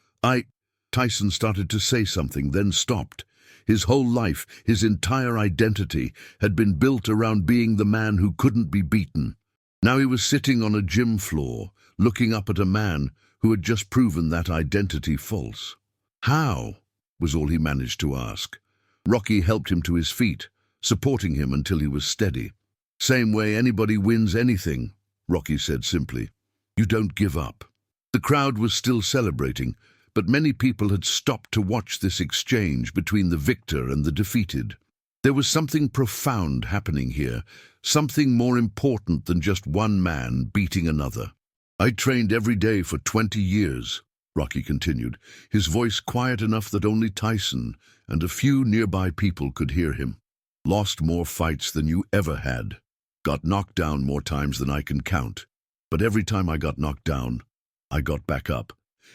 Tyson started to say something, then stopped. His whole life, his entire identity, had been built around being the man who couldn't be beaten. Now he was sitting on a gym floor, looking up at a man who had just proven that identity false. "How?" was all he managed to ask. Rocky helped him to his feet, supporting him until he was steady. "Same way anybody wins anything," Rocky said simply. "You don't give up." The crowd was still celebrating, but many people had stopped to watch this exchange between the victor and the defeated. There was something profound happening here, something more important than just one man beating another. "I trained every day for 20 years, Rocky continued, his voice quiet enough that only Tyson and a few nearby people could hear him. "Lost more fights than you ever had. Got knocked down more times than I can count. But every time I got knocked down, I got back up.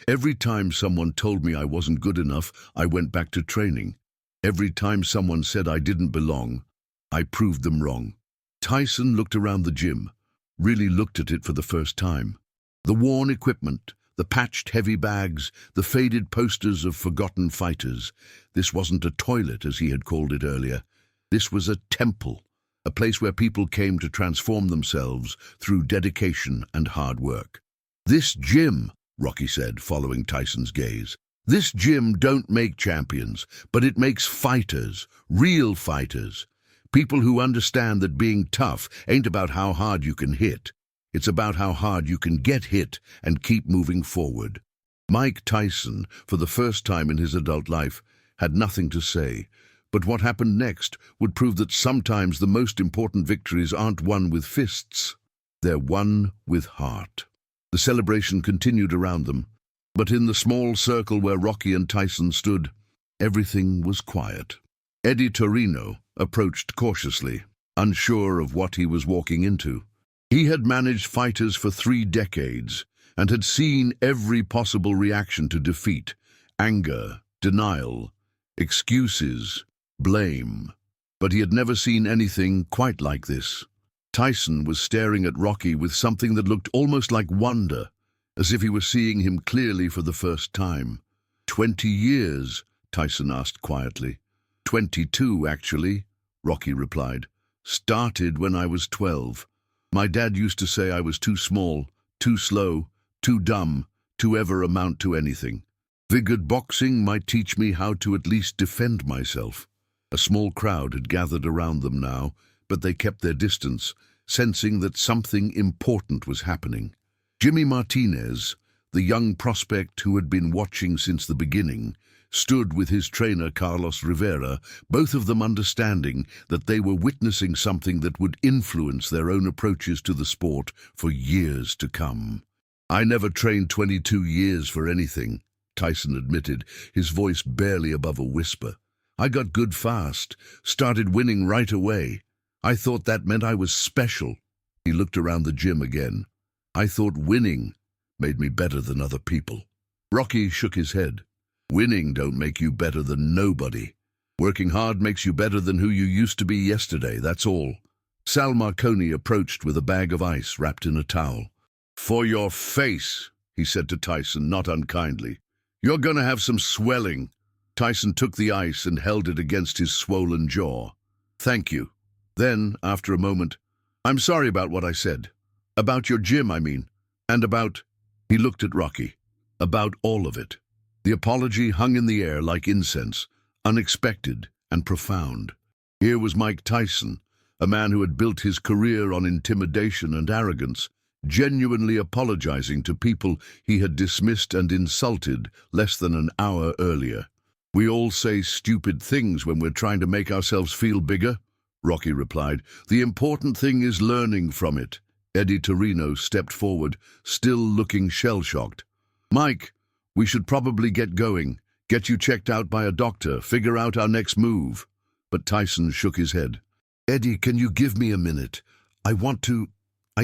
Every time someone told me I wasn't good enough, I went back to training. Every time someone said I didn't belong, I proved them wrong." Tyson looked around the gym, really looked at it for the first time. The worn equipment, the patched heavy bags, the faded posters of forgotten fighters. This wasn't a toilet, as he had called it earlier. This was a temple, a place where people came to transform themselves through dedication and hard work. "This gym," Rocky said, following Tyson's gaze, "this gym don't make champions, but it makes fighters, real fighters. People who understand that being tough ain't about how hard you can hit. It's about how hard you can get hit and keep moving forward." Mike Tyson, for the first time in his adult life, had nothing to say, but what happened next would prove that sometimes the most important victories aren't won with fists, they're won with heart. The celebration continued around them, but in the small circle where Rocky and Tyson stood, everything was quiet. Eddie Torino approached cautiously, unsure of what he was walking into. He had managed fighters for 3 decades and had seen every possible reaction to defeat: anger, denial, excuses, blame. But he had never seen anything quite like this. Tyson was staring at Rocky with something that looked almost like wonder, as if he were seeing him clearly for the first time. 20 years, Tyson asked quietly. 22, actually, Rocky replied. "Started when I was 12. My dad used to say I was too small, too slow, too dumb to ever amount to anything. Figured boxing might teach me how to at least defend myself." A small crowd had gathered around them now, but they kept their distance, sensing that something important was happening. Jimmy Martinez, the young prospect who had been watching since the beginning, stood with his trainer Carlos Rivera, both of them understanding that they were witnessing something that would influence their own approaches to the sport for years to come. "I never trained 22 years for anything," Tyson admitted, his voice barely above a whisper. "I got good fast, started winning right away. I thought that meant I was special." He looked around the gym again. "I thought winning made me better than other people." Rocky shook his head. "Winning don't make you better than nobody. Working hard makes you better than who you used to be yesterday, that's all." Sal Marconi approached with a bag of ice wrapped in a towel. "For your face," he said to Tyson, not unkindly. "You're gonna have some swelling." Tyson took the ice and held it against his swollen jaw. "Thank you." Then, after a moment, "I'm sorry about what I said. About your gym, I mean. And about—" He looked at Rocky. "About all of it." The apology hung in the air like incense, unexpected and profound. Here was Mike Tyson, a man who had built his career on intimidation and arrogance, genuinely apologizing to people he had dismissed and insulted less than an hour earlier. "We all say stupid things when we're trying to make ourselves feel bigger," Rocky replied. "The important thing is learning from it." Eddie Torino stepped forward, still looking shell-shocked. "Mike, we should probably get going, get you checked out by a doctor, figure out our next move." But Tyson shook his head. "Eddie, can you give me a minute? I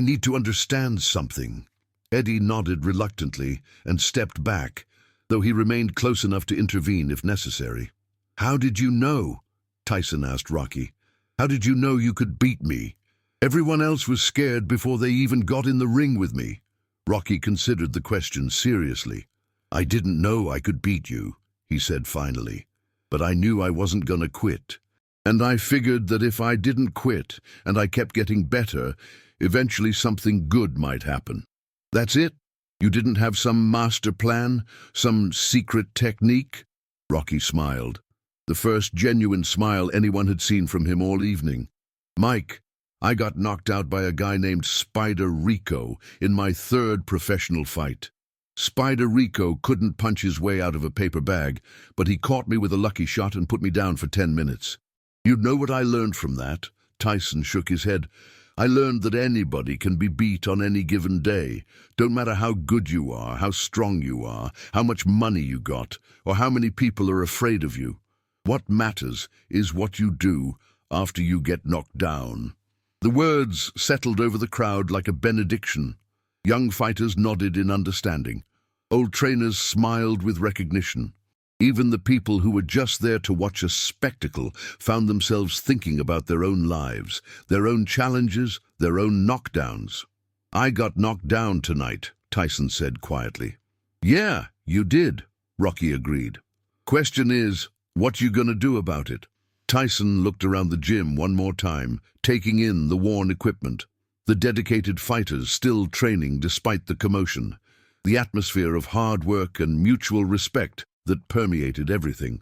need to understand something." Eddie nodded reluctantly and stepped back, though he remained close enough to intervene if necessary. "How did you know?" Tyson asked Rocky. "How did you know you could beat me? Everyone else was scared before they even got in the ring with me." Rocky considered the question seriously. "I didn't know I could beat you," he said finally. But I knew I wasn't gonna quit. And I figured that if I didn't quit and I kept getting better, eventually something good might happen. That's it? You didn't have some master plan, some secret technique? Rocky smiled, the first genuine smile anyone had seen from him all evening. Mike, I got knocked out by a guy named Spider Rico in my third professional fight. Spider Rico couldn't punch his way out of a paper bag, but he caught me with a lucky shot and put me down for 10 minutes. You know what I learned from that? Tyson shook his head. I learned that anybody can be beat on any given day. Don't matter how good you are, how strong you are, how much money you got, or how many people are afraid of you. What matters is what you do after you get knocked down. The words settled over the crowd like a benediction. Young fighters nodded in understanding. Old trainers smiled with recognition. Even the people who were just there to watch a spectacle found themselves thinking about their own lives, their own challenges, their own knockdowns. I got knocked down tonight, Tyson said quietly. Yeah, you did, Rocky agreed. Question is, what you gonna do about it? Tyson looked around the gym one more time, taking in the worn equipment, the dedicated fighters still training despite the commotion, the atmosphere of hard work and mutual respect that permeated everything.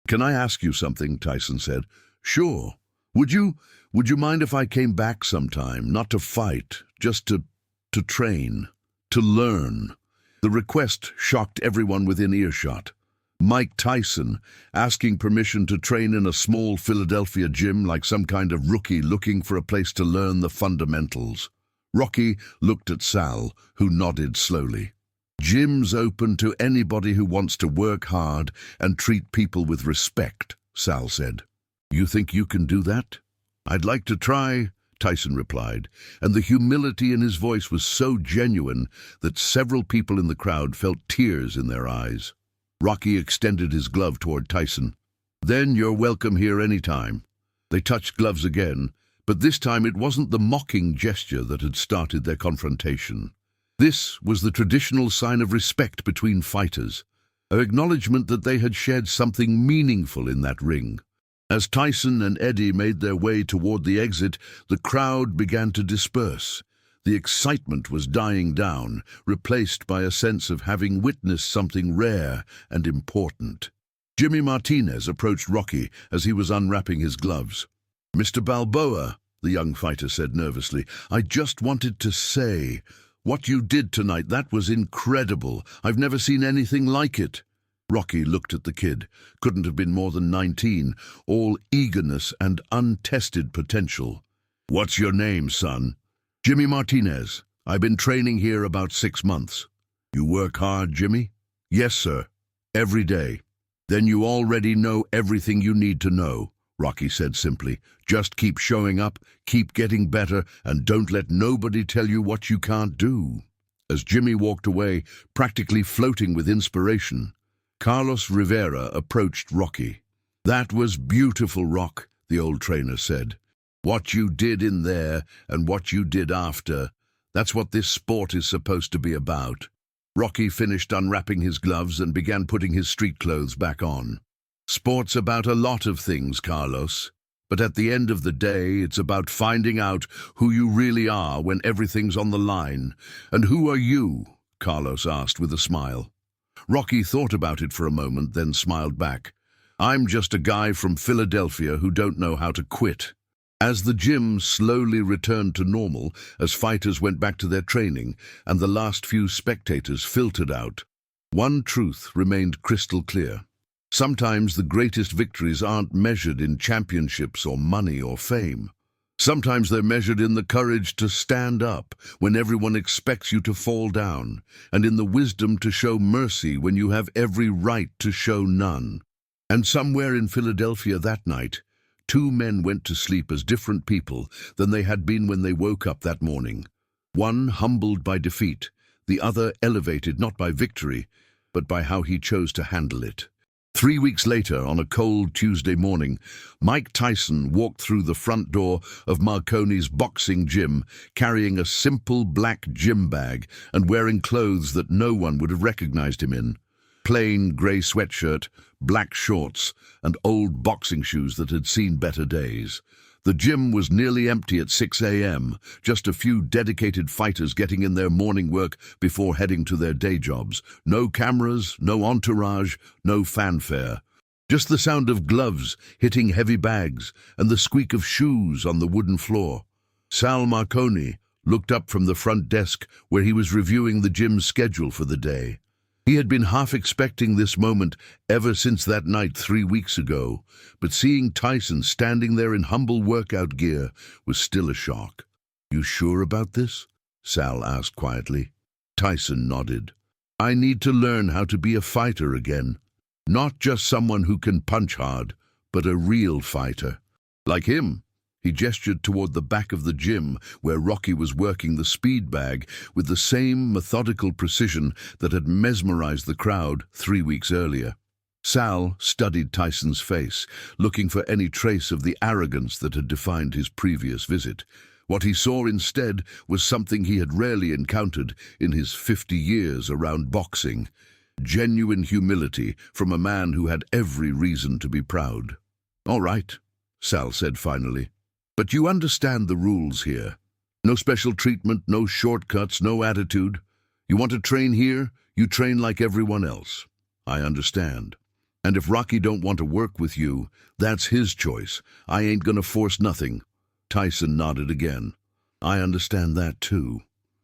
Can I ask you something? Tyson said. Sure. Would you mind if I came back sometime, not to fight, just to train, to learn? The request shocked everyone within earshot. Mike Tyson asking permission to train in a small Philadelphia gym like some kind of rookie looking for a place to learn the fundamentals. Rocky looked at Sal, who nodded slowly. Gyms open to anybody who wants to work hard and treat people with respect, Sal said. You think you can do that? I'd like to try, Tyson replied, and the humility in his voice was so genuine that several people in the crowd felt tears in their eyes. Rocky extended his glove toward Tyson. Then you're welcome here anytime. They touched gloves again, but this time it wasn't the mocking gesture that had started their confrontation. This was the traditional sign of respect between fighters, an acknowledgement that they had shared something meaningful in that ring. As Tyson and Eddie made their way toward the exit, the crowd began to disperse. The excitement was dying down, replaced by a sense of having witnessed something rare and important. Jimmy Martinez approached Rocky as he was unwrapping his gloves. Mr. Balboa, the young fighter said nervously, I just wanted to say, what you did tonight, that was incredible. I've never seen anything like it. Rocky looked at the kid. Couldn't have been more than 19, all eagerness and untested potential. What's your name, son? Jimmy Martinez. I've been training here about 6 months. You work hard, Jimmy? Yes, sir. Every day. Then you already know everything you need to know, Rocky said simply. Just keep showing up, keep getting better, and don't let nobody tell you what you can't do. As Jimmy walked away, practically floating with inspiration, Carlos Rivera approached Rocky. That was beautiful, Rock, the old trainer said. What you did in there and what you did after, that's what this sport is supposed to be about. Rocky finished unwrapping his gloves and began putting his street clothes back on. Sport's about a lot of things, Carlos. But at the end of the day, it's about finding out who you really are when everything's on the line. And who are you? Carlos asked with a smile. Rocky thought about it for a moment, then smiled back. I'm just a guy from Philadelphia who don't know how to quit. As the gym slowly returned to normal, as fighters went back to their training and the last few spectators filtered out, one truth remained crystal clear. Sometimes the greatest victories aren't measured in championships or money or fame. Sometimes they're measured in the courage to stand up when everyone expects you to fall down, and in the wisdom to show mercy when you have every right to show none. And somewhere in Philadelphia that night, 2 men went to sleep as different people than they had been when they woke up that morning. One humbled by defeat, the other elevated not by victory, but by how he chose to handle it. 3 weeks later, on a cold Tuesday morning, Mike Tyson walked through the front door of Marconi's boxing gym, carrying a simple black gym bag and wearing clothes that no one would have recognized him in. Plain grey sweatshirt, black shorts, and old boxing shoes that had seen better days. The gym was nearly empty at 6 a.m., just a few dedicated fighters getting in their morning work before heading to their day jobs. No cameras, no entourage, no fanfare. Just the sound of gloves hitting heavy bags and the squeak of shoes on the wooden floor. Sal Marconi looked up from the front desk where he was reviewing the gym's schedule for the day. He had been half expecting this moment ever since that night 3 weeks ago, but seeing Tyson standing there in humble workout gear was still a shock. "You sure about this?" Sal asked quietly. Tyson nodded. "I need to learn how to be a fighter again. Not just someone who can punch hard, but a real fighter. Like him." He gestured toward the back of the gym where Rocky was working the speed bag with the same methodical precision that had mesmerized the crowd 3 weeks earlier. Sal studied Tyson's face, looking for any trace of the arrogance that had defined his previous visit. What he saw instead was something he had rarely encountered in his 50 years around boxing. Genuine humility from a man who had every reason to be proud. "All right," Sal said finally. "But you understand the rules here. No special treatment, no shortcuts, no attitude. You want to train here, you train like everyone else. I understand. And if Rocky don't want to work with you, that's his choice. I ain't gonna force nothing." Tyson nodded again. "I understand that too."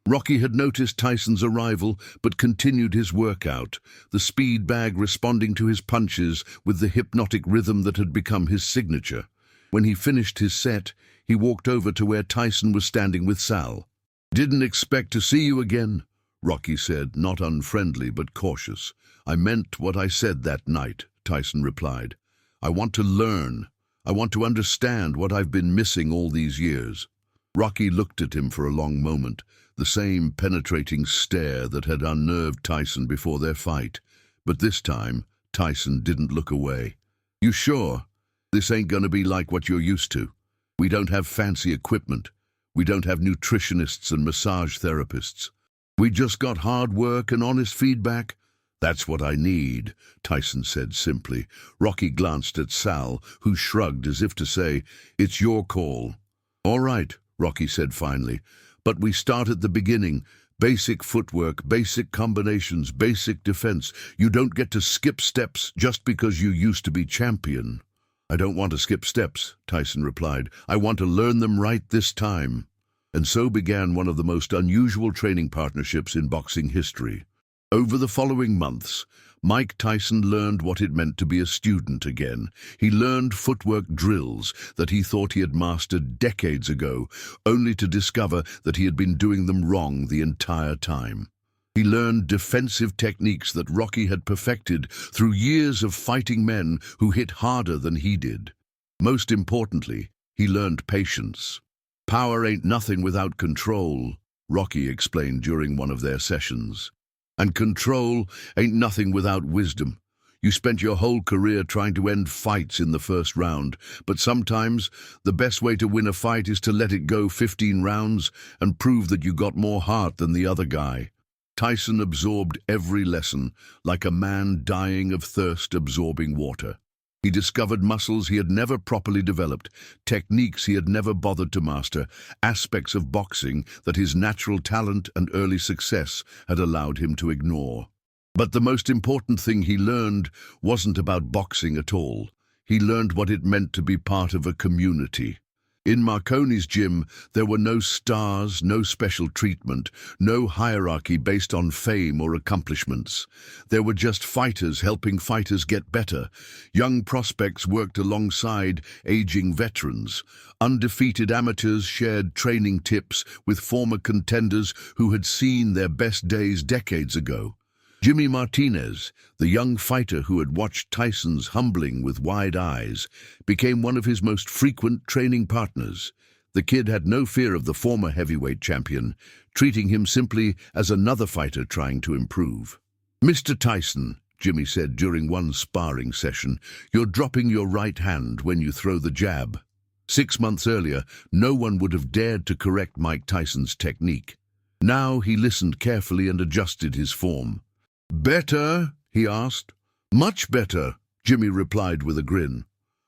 Rocky had noticed Tyson's arrival, but continued his workout, the speed bag responding to his punches with the hypnotic rhythm that had become his signature. When he finished his set, he walked over to where Tyson was standing with Sal. "Didn't expect to see you again," Rocky said, not unfriendly but cautious. "I meant what I said that night," Tyson replied. "I want to learn. I want to understand what I've been missing all these years." Rocky looked at him for a long moment, the same penetrating stare that had unnerved Tyson before their fight. But this time, Tyson didn't look away. "You sure? This ain't gonna be like what you're used to. We don't have fancy equipment. We don't have nutritionists and massage therapists. We just got hard work and honest feedback." "That's what I need," Tyson said simply. Rocky glanced at Sal, who shrugged as if to say, "It's your call." "All right," Rocky said finally, "but we start at the beginning. Basic footwork, basic combinations, basic defense. You don't get to skip steps just because you used to be champion." "I don't want to skip steps," Tyson replied. "I want to learn them right this time." And so began one of the most unusual training partnerships in boxing history. Over the following months, Mike Tyson learned what it meant to be a student again. He learned footwork drills that he thought he had mastered decades ago, only to discover that he had been doing them wrong the entire time. He learned defensive techniques that Rocky had perfected through years of fighting men who hit harder than he did. Most importantly, he learned patience. "Power ain't nothing without control," Rocky explained during one of their sessions. "And control ain't nothing without wisdom. You spent your whole career trying to end fights in the first round, but sometimes the best way to win a fight is to let it go 15 rounds and prove that you got more heart than the other guy." Tyson absorbed every lesson, like a man dying of thirst absorbing water. He discovered muscles he had never properly developed, techniques he had never bothered to master, aspects of boxing that his natural talent and early success had allowed him to ignore. But the most important thing he learned wasn't about boxing at all. He learned what it meant to be part of a community. In Marconi's gym, there were no stars, no special treatment, no hierarchy based on fame or accomplishments. There were just fighters helping fighters get better. Young prospects worked alongside aging veterans. Undefeated amateurs shared training tips with former contenders who had seen their best days decades ago. Jimmy Martinez, the young fighter who had watched Tyson's humbling with wide eyes, became one of his most frequent training partners. The kid had no fear of the former heavyweight champion, treating him simply as another fighter trying to improve. "Mr. Tyson," Jimmy said during one sparring session, "you're dropping your right hand when you throw the jab." 6 months earlier, no one would have dared to correct Mike Tyson's technique. Now he listened carefully and adjusted his form. "Better," he asked. Much better, Jimmy replied with a grin.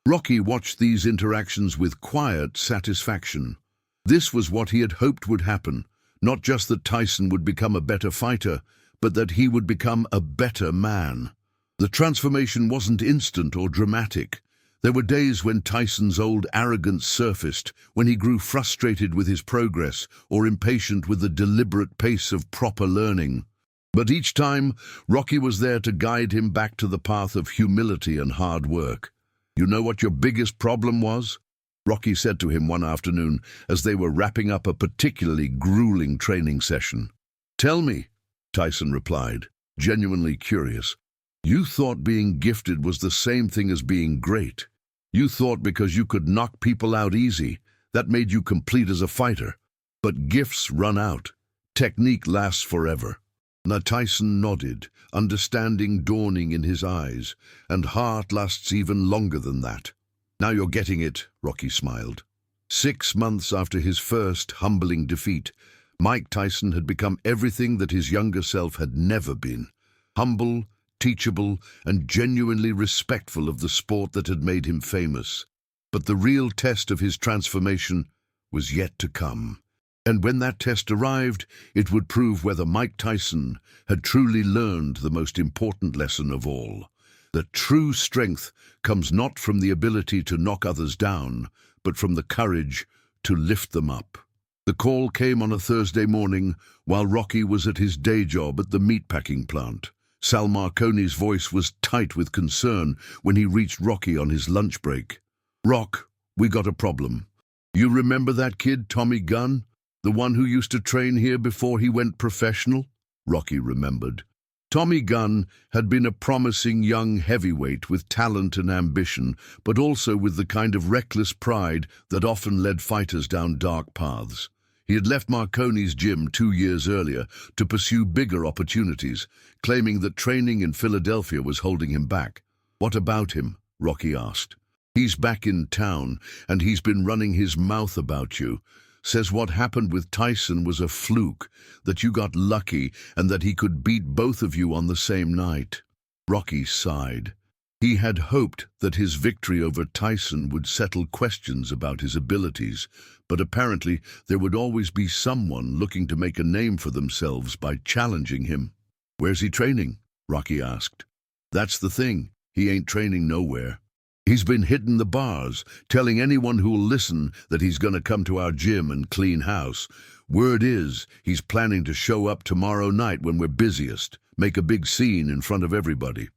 Rocky watched these interactions with quiet satisfaction. This was what he had hoped would happen, not just that Tyson would become a better fighter, but that he would become a better man. The transformation wasn't instant or dramatic. There were days when Tyson's old arrogance surfaced, when he grew frustrated with his progress or impatient with the deliberate pace of proper learning. But each time, Rocky was there to guide him back to the path of humility and hard work. "You know what your biggest problem was?" Rocky said to him one afternoon as they were wrapping up a particularly grueling training session. "Tell me," Tyson replied, genuinely curious. "You thought being gifted was the same thing as being great. You thought because you could knock people out easy, that made you complete as a fighter. But gifts run out. Technique lasts forever." Now Tyson nodded, understanding dawning in his eyes, and heart lasts even longer than that. "Now you're getting it," Rocky smiled. 6 months after his first humbling defeat, Mike Tyson had become everything that his younger self had never been. Humble, teachable, and genuinely respectful of the sport that had made him famous. But the real test of his transformation was yet to come. And when that test arrived, it would prove whether Mike Tyson had truly learned the most important lesson of all. That true strength comes not from the ability to knock others down, but from the courage to lift them up. The call came on a Thursday morning while Rocky was at his day job at the meatpacking plant. Sal Marconi's voice was tight with concern when he reached Rocky on his lunch break. "Rock, we got a problem. You remember that kid, Tommy Gunn? The one who used to train here before he went professional?" Rocky remembered. Tommy Gunn had been a promising young heavyweight with talent and ambition, but also with the kind of reckless pride that often led fighters down dark paths. He had left Marconi's gym 2 years earlier to pursue bigger opportunities, claiming that training in Philadelphia was holding him back. "What about him?" Rocky asked. "He's back in town, and he's been running his mouth about you. Says what happened with Tyson was a fluke, that you got lucky and that he could beat both of you on the same night." Rocky sighed. He had hoped that his victory over Tyson would settle questions about his abilities, but apparently there would always be someone looking to make a name for themselves by challenging him. "Where's he training?" Rocky asked. "That's the thing. He ain't training nowhere. He's been hitting the bars, telling anyone who'll listen that he's gonna come to our gym and clean house. Word is, he's planning to show up tomorrow night when we're busiest, make a big scene in front of everybody."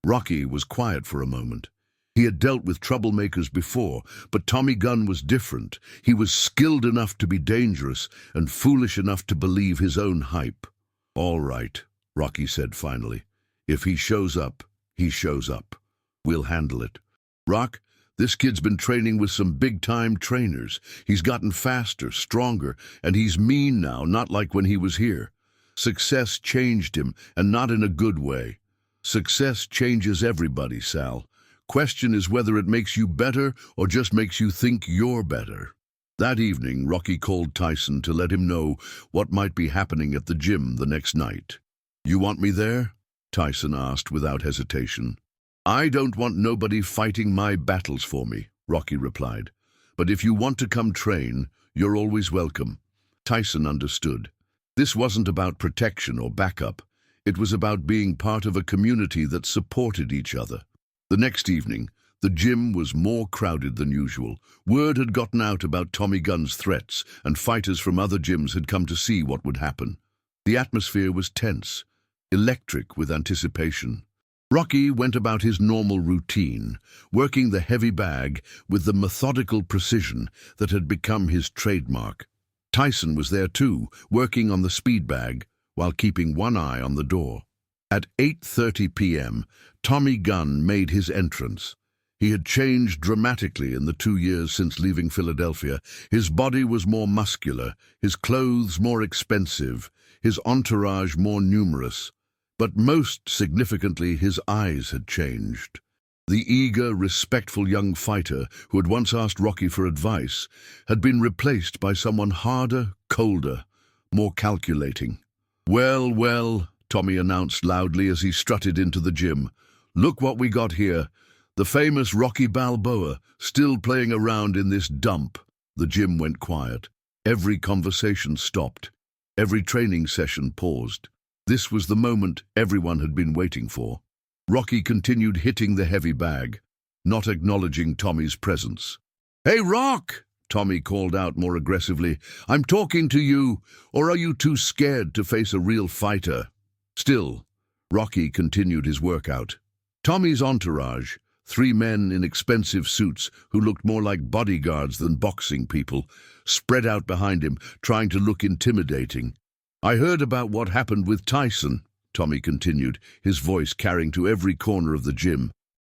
Rocky was quiet for a moment. He had dealt with troublemakers before, but Tommy Gunn was different. He was skilled enough to be dangerous and foolish enough to believe his own hype. "All right," Rocky said finally. "If he shows up, he shows up. We'll handle it. Rock, this kid's been training with some big-time trainers. He's gotten faster, stronger, and he's mean now, not like when he was here. Success changed him, and not in a good way. Success changes everybody, Sal. Question is whether it makes you better or just makes you think you're better." That evening, Rocky called Tyson to let him know what might be happening at the gym the next night. "You want me there?" Tyson asked without hesitation. "I don't want nobody fighting my battles for me," Rocky replied. "But if you want to come train, you're always welcome." Tyson understood. This wasn't about protection or backup. It was about being part of a community that supported each other. The next evening, the gym was more crowded than usual. Word had gotten out about Tommy Gunn's threats, and fighters from other gyms had come to see what would happen. The atmosphere was tense, electric with anticipation. Rocky went about his normal routine, working the heavy bag with the methodical precision that had become his trademark. Tyson was there too, working on the speed bag while keeping one eye on the door. At 8:30 p.m., Tommy Gunn made his entrance. He had changed dramatically in the 2 years since leaving Philadelphia. His body was more muscular, his clothes more expensive, his entourage more numerous. But most significantly, his eyes had changed. The eager, respectful young fighter who had once asked Rocky for advice had been replaced by someone harder, colder, more calculating. Well, Tommy announced loudly as he strutted into the gym. "Look what we got here. The famous Rocky Balboa, still playing around in this dump." The gym went quiet. Every conversation stopped. Every training session paused. This was the moment everyone had been waiting for. Rocky continued hitting the heavy bag, not acknowledging Tommy's presence. "Hey, Rock!" Tommy called out more aggressively. "I'm talking to you, or are you too scared to face a real fighter?" Still, Rocky continued his workout. Tommy's entourage, 3 men in expensive suits who looked more like bodyguards than boxing people, spread out behind him, trying to look intimidating. "I heard about what happened with Tyson," Tommy continued, his voice carrying to every corner of the gym.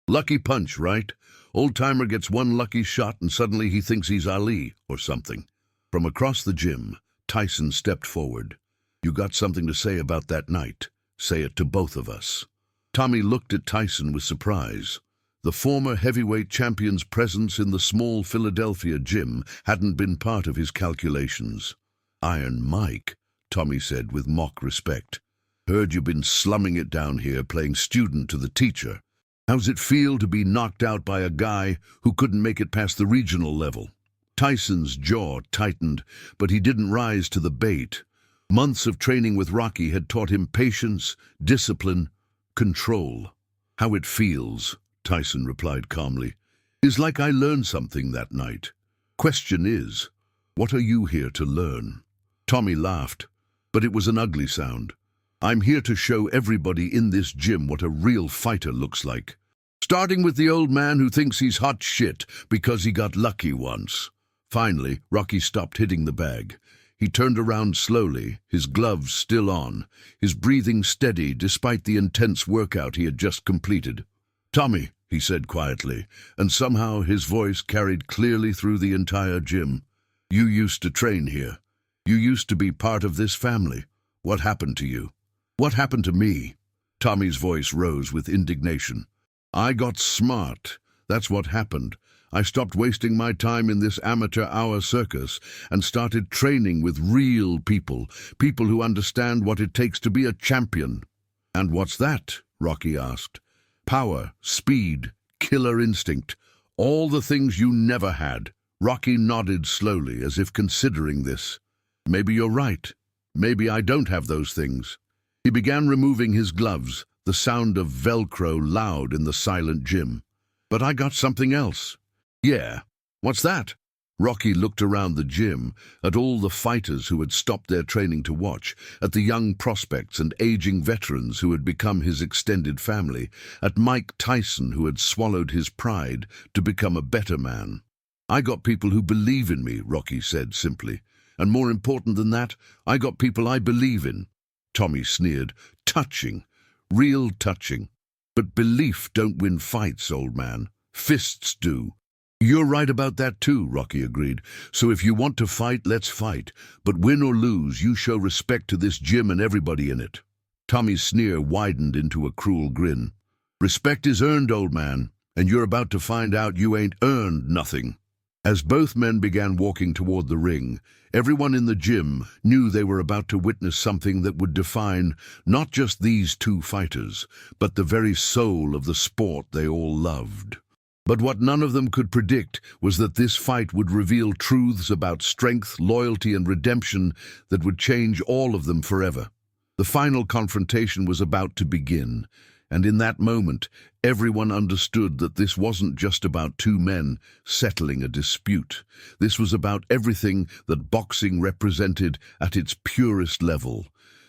"Lucky punch, right? Old-timer gets one lucky shot and suddenly he thinks he's Ali or something." From across the gym, Tyson stepped forward. "You got something to say about that night? Say it to both of us." Tommy looked at Tyson with surprise. The former heavyweight champion's presence in the small Philadelphia gym hadn't been part of his calculations. "Iron Mike," Tommy said with mock respect. "Heard you've been slumming it down here playing student to the teacher. How's it feel to be knocked out by a guy who couldn't make it past the regional level?" Tyson's jaw tightened, but he didn't rise to the bait. Months of training with Rocky had taught him patience, discipline, control. "How it feels," Tyson replied calmly, "is like I learned something that night. Question is, what are you here to learn?" Tommy laughed, but it was an ugly sound. "I'm here to show everybody in this gym what a real fighter looks like. Starting with the old man who thinks he's hot shit because he got lucky once." Finally, Rocky stopped hitting the bag. He turned around slowly, his gloves still on, his breathing steady despite the intense workout he had just completed. "Tommy," he said quietly, and somehow his voice carried clearly through the entire gym. "You used to train here. You used to be part of this family. What happened to you?" "What happened to me?" Tommy's voice rose with indignation. "I got smart. That's what happened. I stopped wasting my time in this amateur-hour circus and started training with real people, people who understand what it takes to be a champion." "And what's that?" Rocky asked. "Power, speed, killer instinct, all the things you never had." Rocky nodded slowly as if considering this. "Maybe you're right. Maybe I don't have those things." He began removing his gloves, the sound of Velcro loud in the silent gym. "But I got something else." "Yeah, what's that?" Rocky looked around the gym, at all the fighters who had stopped their training to watch, at the young prospects and aging veterans who had become his extended family, at Mike Tyson who had swallowed his pride to become a better man. "I got people who believe in me," Rocky said simply. "And more important than that, I got people I believe in." Tommy sneered. "Touching. Real touching. But belief don't win fights, old man. Fists do." "You're right about that too," Rocky agreed. "So if you want to fight, let's fight. But win or lose, you show respect to this gym and everybody in it." Tommy's sneer widened into a cruel grin. "Respect is earned, old man, and you're about to find out you ain't earned nothing." As both men began walking toward the ring, everyone in the gym knew they were about to witness something that would define not just these two fighters, but the very soul of the sport they all loved. But what none of them could predict was that this fight would reveal truths about strength, loyalty, and redemption that would change all of them forever. The final confrontation was about to begin, and in that moment, everyone understood that this wasn't just about 2 men settling a dispute. This was about everything that boxing represented at its purest level.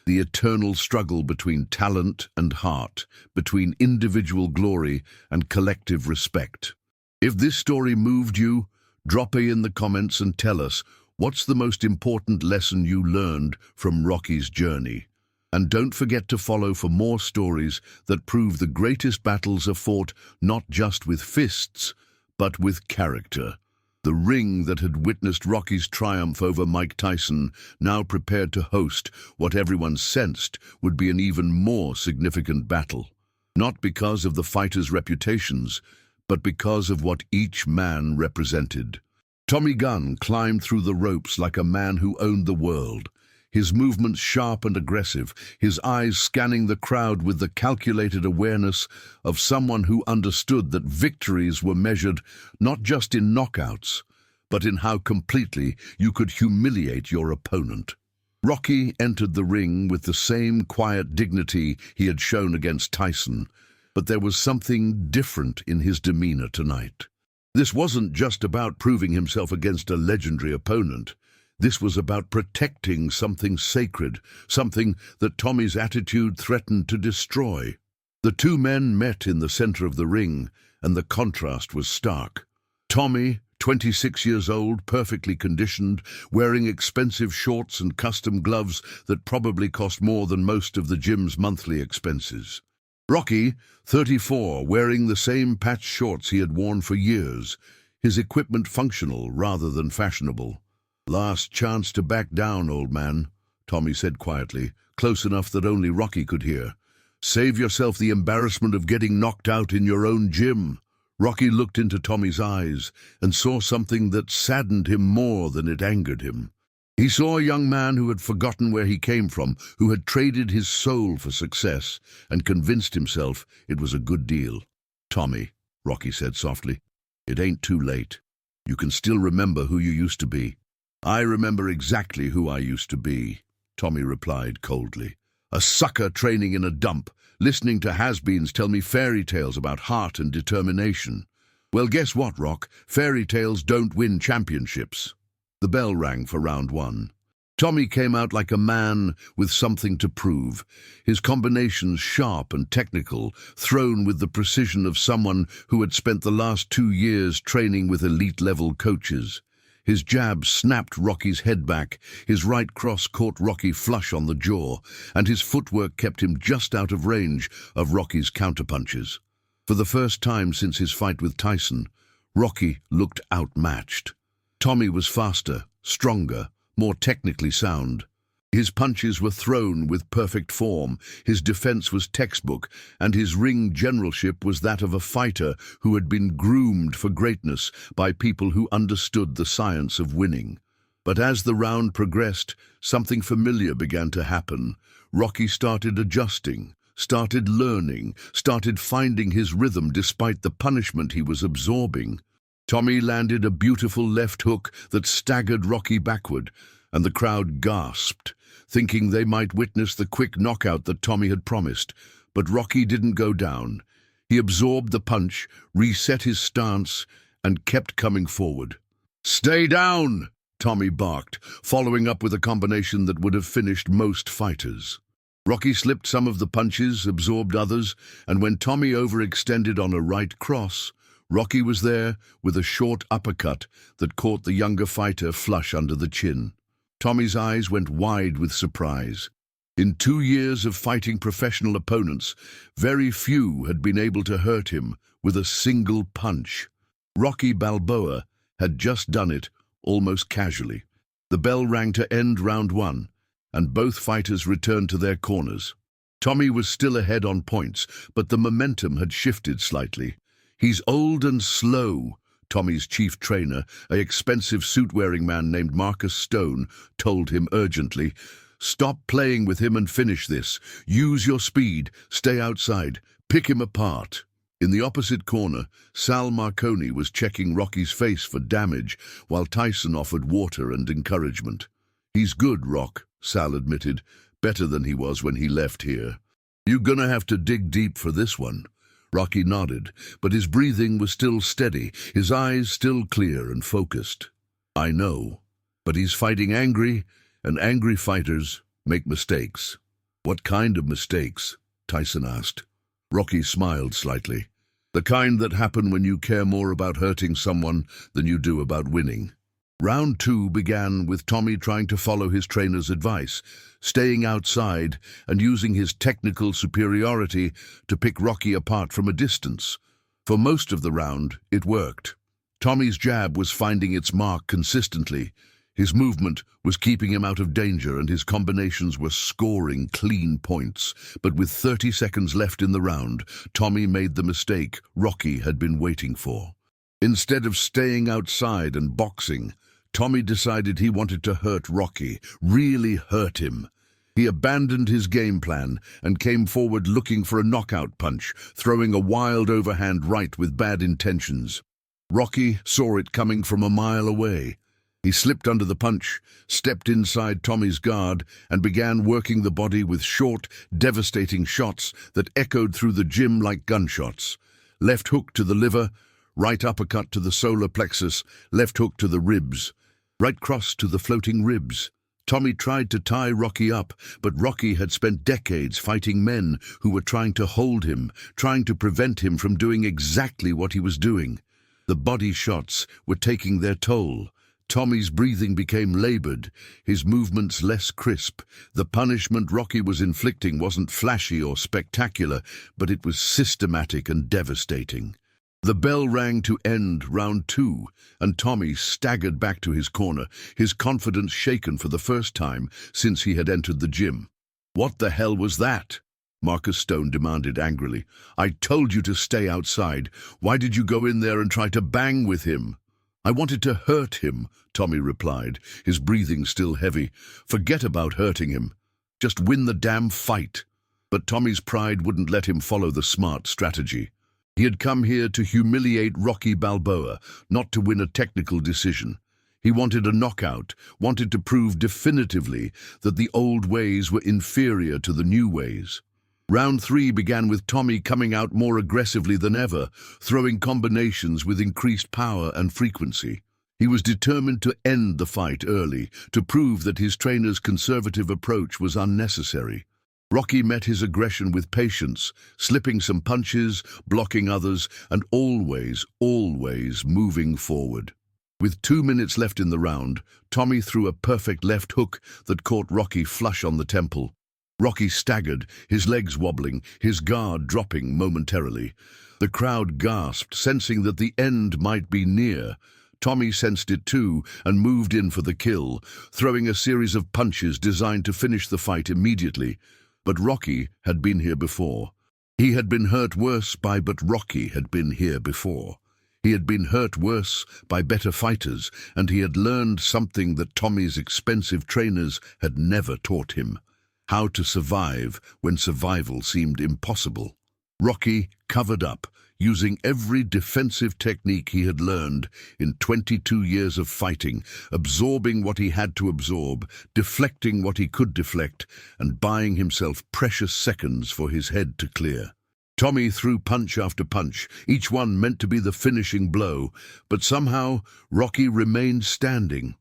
The eternal struggle between talent and heart, between individual glory and collective respect. If this story moved you, drop it in the comments and tell us, what's the most important lesson you learned from Rocky's journey? And don't forget to follow for more stories that prove the greatest battles are fought not just with fists, but with character. The ring that had witnessed Rocky's triumph over Mike Tyson now prepared to host what everyone sensed would be an even more significant battle. Not because of the fighters' reputations, but because of what each man represented. Tommy Gunn climbed through the ropes like a man who owned the world. his movements sharp and aggressive, his eyes scanning the crowd with the calculated awareness of someone who understood that victories were measured not just in knockouts, but in how completely you could humiliate your opponent. Rocky entered the ring with the same quiet dignity he had shown against Tyson, but there was something different in his demeanor tonight. This wasn't just about proving himself against a legendary opponent. This was about protecting something sacred, something that Tommy's attitude threatened to destroy. The two men met in the center of the ring, and the contrast was stark. Tommy, 26 years old, perfectly conditioned, wearing expensive shorts and custom gloves that probably cost more than most of the gym's monthly expenses. Rocky, 34, wearing the same patched shorts he had worn for years, his equipment functional rather than fashionable. "Last chance to back down, old man," Tommy said quietly, close enough that only Rocky could hear. "Save yourself the embarrassment of getting knocked out in your own gym." Rocky looked into Tommy's eyes and saw something that saddened him more than it angered him. He saw a young man who had forgotten where he came from, who had traded his soul for success, and convinced himself it was a good deal. "Tommy," Rocky said softly, "it ain't too late. You can still remember who you used to be." "I remember exactly who I used to be," Tommy replied coldly. "A sucker training in a dump, listening to has-beens tell me fairy tales about heart and determination. Well, guess what, Rock? Fairy tales don't win championships." The bell rang for round one. Tommy came out like a man with something to prove, his combinations sharp and technical, thrown with the precision of someone who had spent the last 2 years training with elite-level coaches. His jab snapped Rocky's head back, his right cross caught Rocky flush on the jaw, and his footwork kept him just out of range of Rocky's counterpunches. For the first time since his fight with Tyson, Rocky looked outmatched. Tommy was faster, stronger, more technically sound. His punches were thrown with perfect form, his defense was textbook, and his ring generalship was that of a fighter who had been groomed for greatness by people who understood the science of winning. But as the round progressed, something familiar began to happen. Rocky started adjusting, started learning, started finding his rhythm despite the punishment he was absorbing. Tommy landed a beautiful left hook that staggered Rocky backward, and the crowd gasped, thinking they might witness the quick knockout that Tommy had promised. But Rocky didn't go down. He absorbed the punch, reset his stance, and kept coming forward. "Stay down!" Tommy barked, following up with a combination that would have finished most fighters. Rocky slipped some of the punches, absorbed others, and when Tommy overextended on a right cross, Rocky was there with a short uppercut that caught the younger fighter flush under the chin. Tommy's eyes went wide with surprise. In 2 years of fighting professional opponents, very few had been able to hurt him with a single punch. Rocky Balboa had just done it almost casually. The bell rang to end round one, and both fighters returned to their corners. Tommy was still ahead on points, but the momentum had shifted slightly. "He's old and slow," Tommy's chief trainer, an expensive suit-wearing man named Marcus Stone, told him urgently. "Stop playing with him and finish this. Use your speed, stay outside, pick him apart." In the opposite corner, Sal Marconi was checking Rocky's face for damage, while Tyson offered water and encouragement. "He's good, Rock," Sal admitted, "better than he was when he left here. You're gonna have to dig deep for this one." Rocky nodded, but his breathing was still steady, his eyes still clear and focused. "I know, but he's fighting angry, and angry fighters make mistakes." "What kind of mistakes?" Tyson asked. Rocky smiled slightly. "The kind that happen when you care more about hurting someone than you do about winning." Round two began with Tommy trying to follow his trainer's advice, staying outside and using his technical superiority to pick Rocky apart from a distance. For most of the round, it worked. Tommy's jab was finding its mark consistently. His movement was keeping him out of danger, and his combinations were scoring clean points. But with 30 seconds left in the round, Tommy made the mistake Rocky had been waiting for. Instead of staying outside and boxing, Tommy decided he wanted to hurt Rocky, really hurt him. He abandoned his game plan and came forward looking for a knockout punch, throwing a wild overhand right with bad intentions. Rocky saw it coming from a mile away. He slipped under the punch, stepped inside Tommy's guard, and began working the body with short, devastating shots that echoed through the gym like gunshots. Left hook to the liver, right uppercut to the solar plexus, left hook to the ribs, right cross to the floating ribs. Tommy tried to tie Rocky up, but Rocky had spent decades fighting men who were trying to hold him, trying to prevent him from doing exactly what he was doing. The body shots were taking their toll. Tommy's breathing became labored, his movements less crisp. The punishment Rocky was inflicting wasn't flashy or spectacular, but it was systematic and devastating. The bell rang to end round 2, and Tommy staggered back to his corner, his confidence shaken for the first time since he had entered the gym. "What the hell was that?" Marcus Stone demanded angrily. "I told you to stay outside. Why did you go in there and try to bang with him?" "I wanted to hurt him," Tommy replied, his breathing still heavy. "Forget about hurting him. Just win the damn fight." But Tommy's pride wouldn't let him follow the smart strategy. He had come here to humiliate Rocky Balboa, not to win a technical decision. He wanted a knockout, wanted to prove definitively that the old ways were inferior to the new ways. Round 3 began with Tommy coming out more aggressively than ever, throwing combinations with increased power and frequency. He was determined to end the fight early, to prove that his trainer's conservative approach was unnecessary. Rocky met his aggression with patience, slipping some punches, blocking others, and always moving forward. With 2 minutes left in the round, Tommy threw a perfect left hook that caught Rocky flush on the temple. Rocky staggered, his legs wobbling, his guard dropping momentarily. The crowd gasped, sensing that the end might be near. Tommy sensed it too and moved in for the kill, throwing a series of punches designed to finish the fight immediately. But Rocky had been here before. He had been hurt worse by, but Rocky had been here before. He had been hurt worse by better fighters, and he had learned something that Tommy's expensive trainers had never taught him: how to survive when survival seemed impossible. Rocky covered up, using every defensive technique he had learned in 22 years of fighting, absorbing what he had to absorb, deflecting what he could deflect, and buying himself precious seconds for his head to clear. Tommy threw punch after punch, each one meant to be the finishing blow, but somehow Rocky remained standing.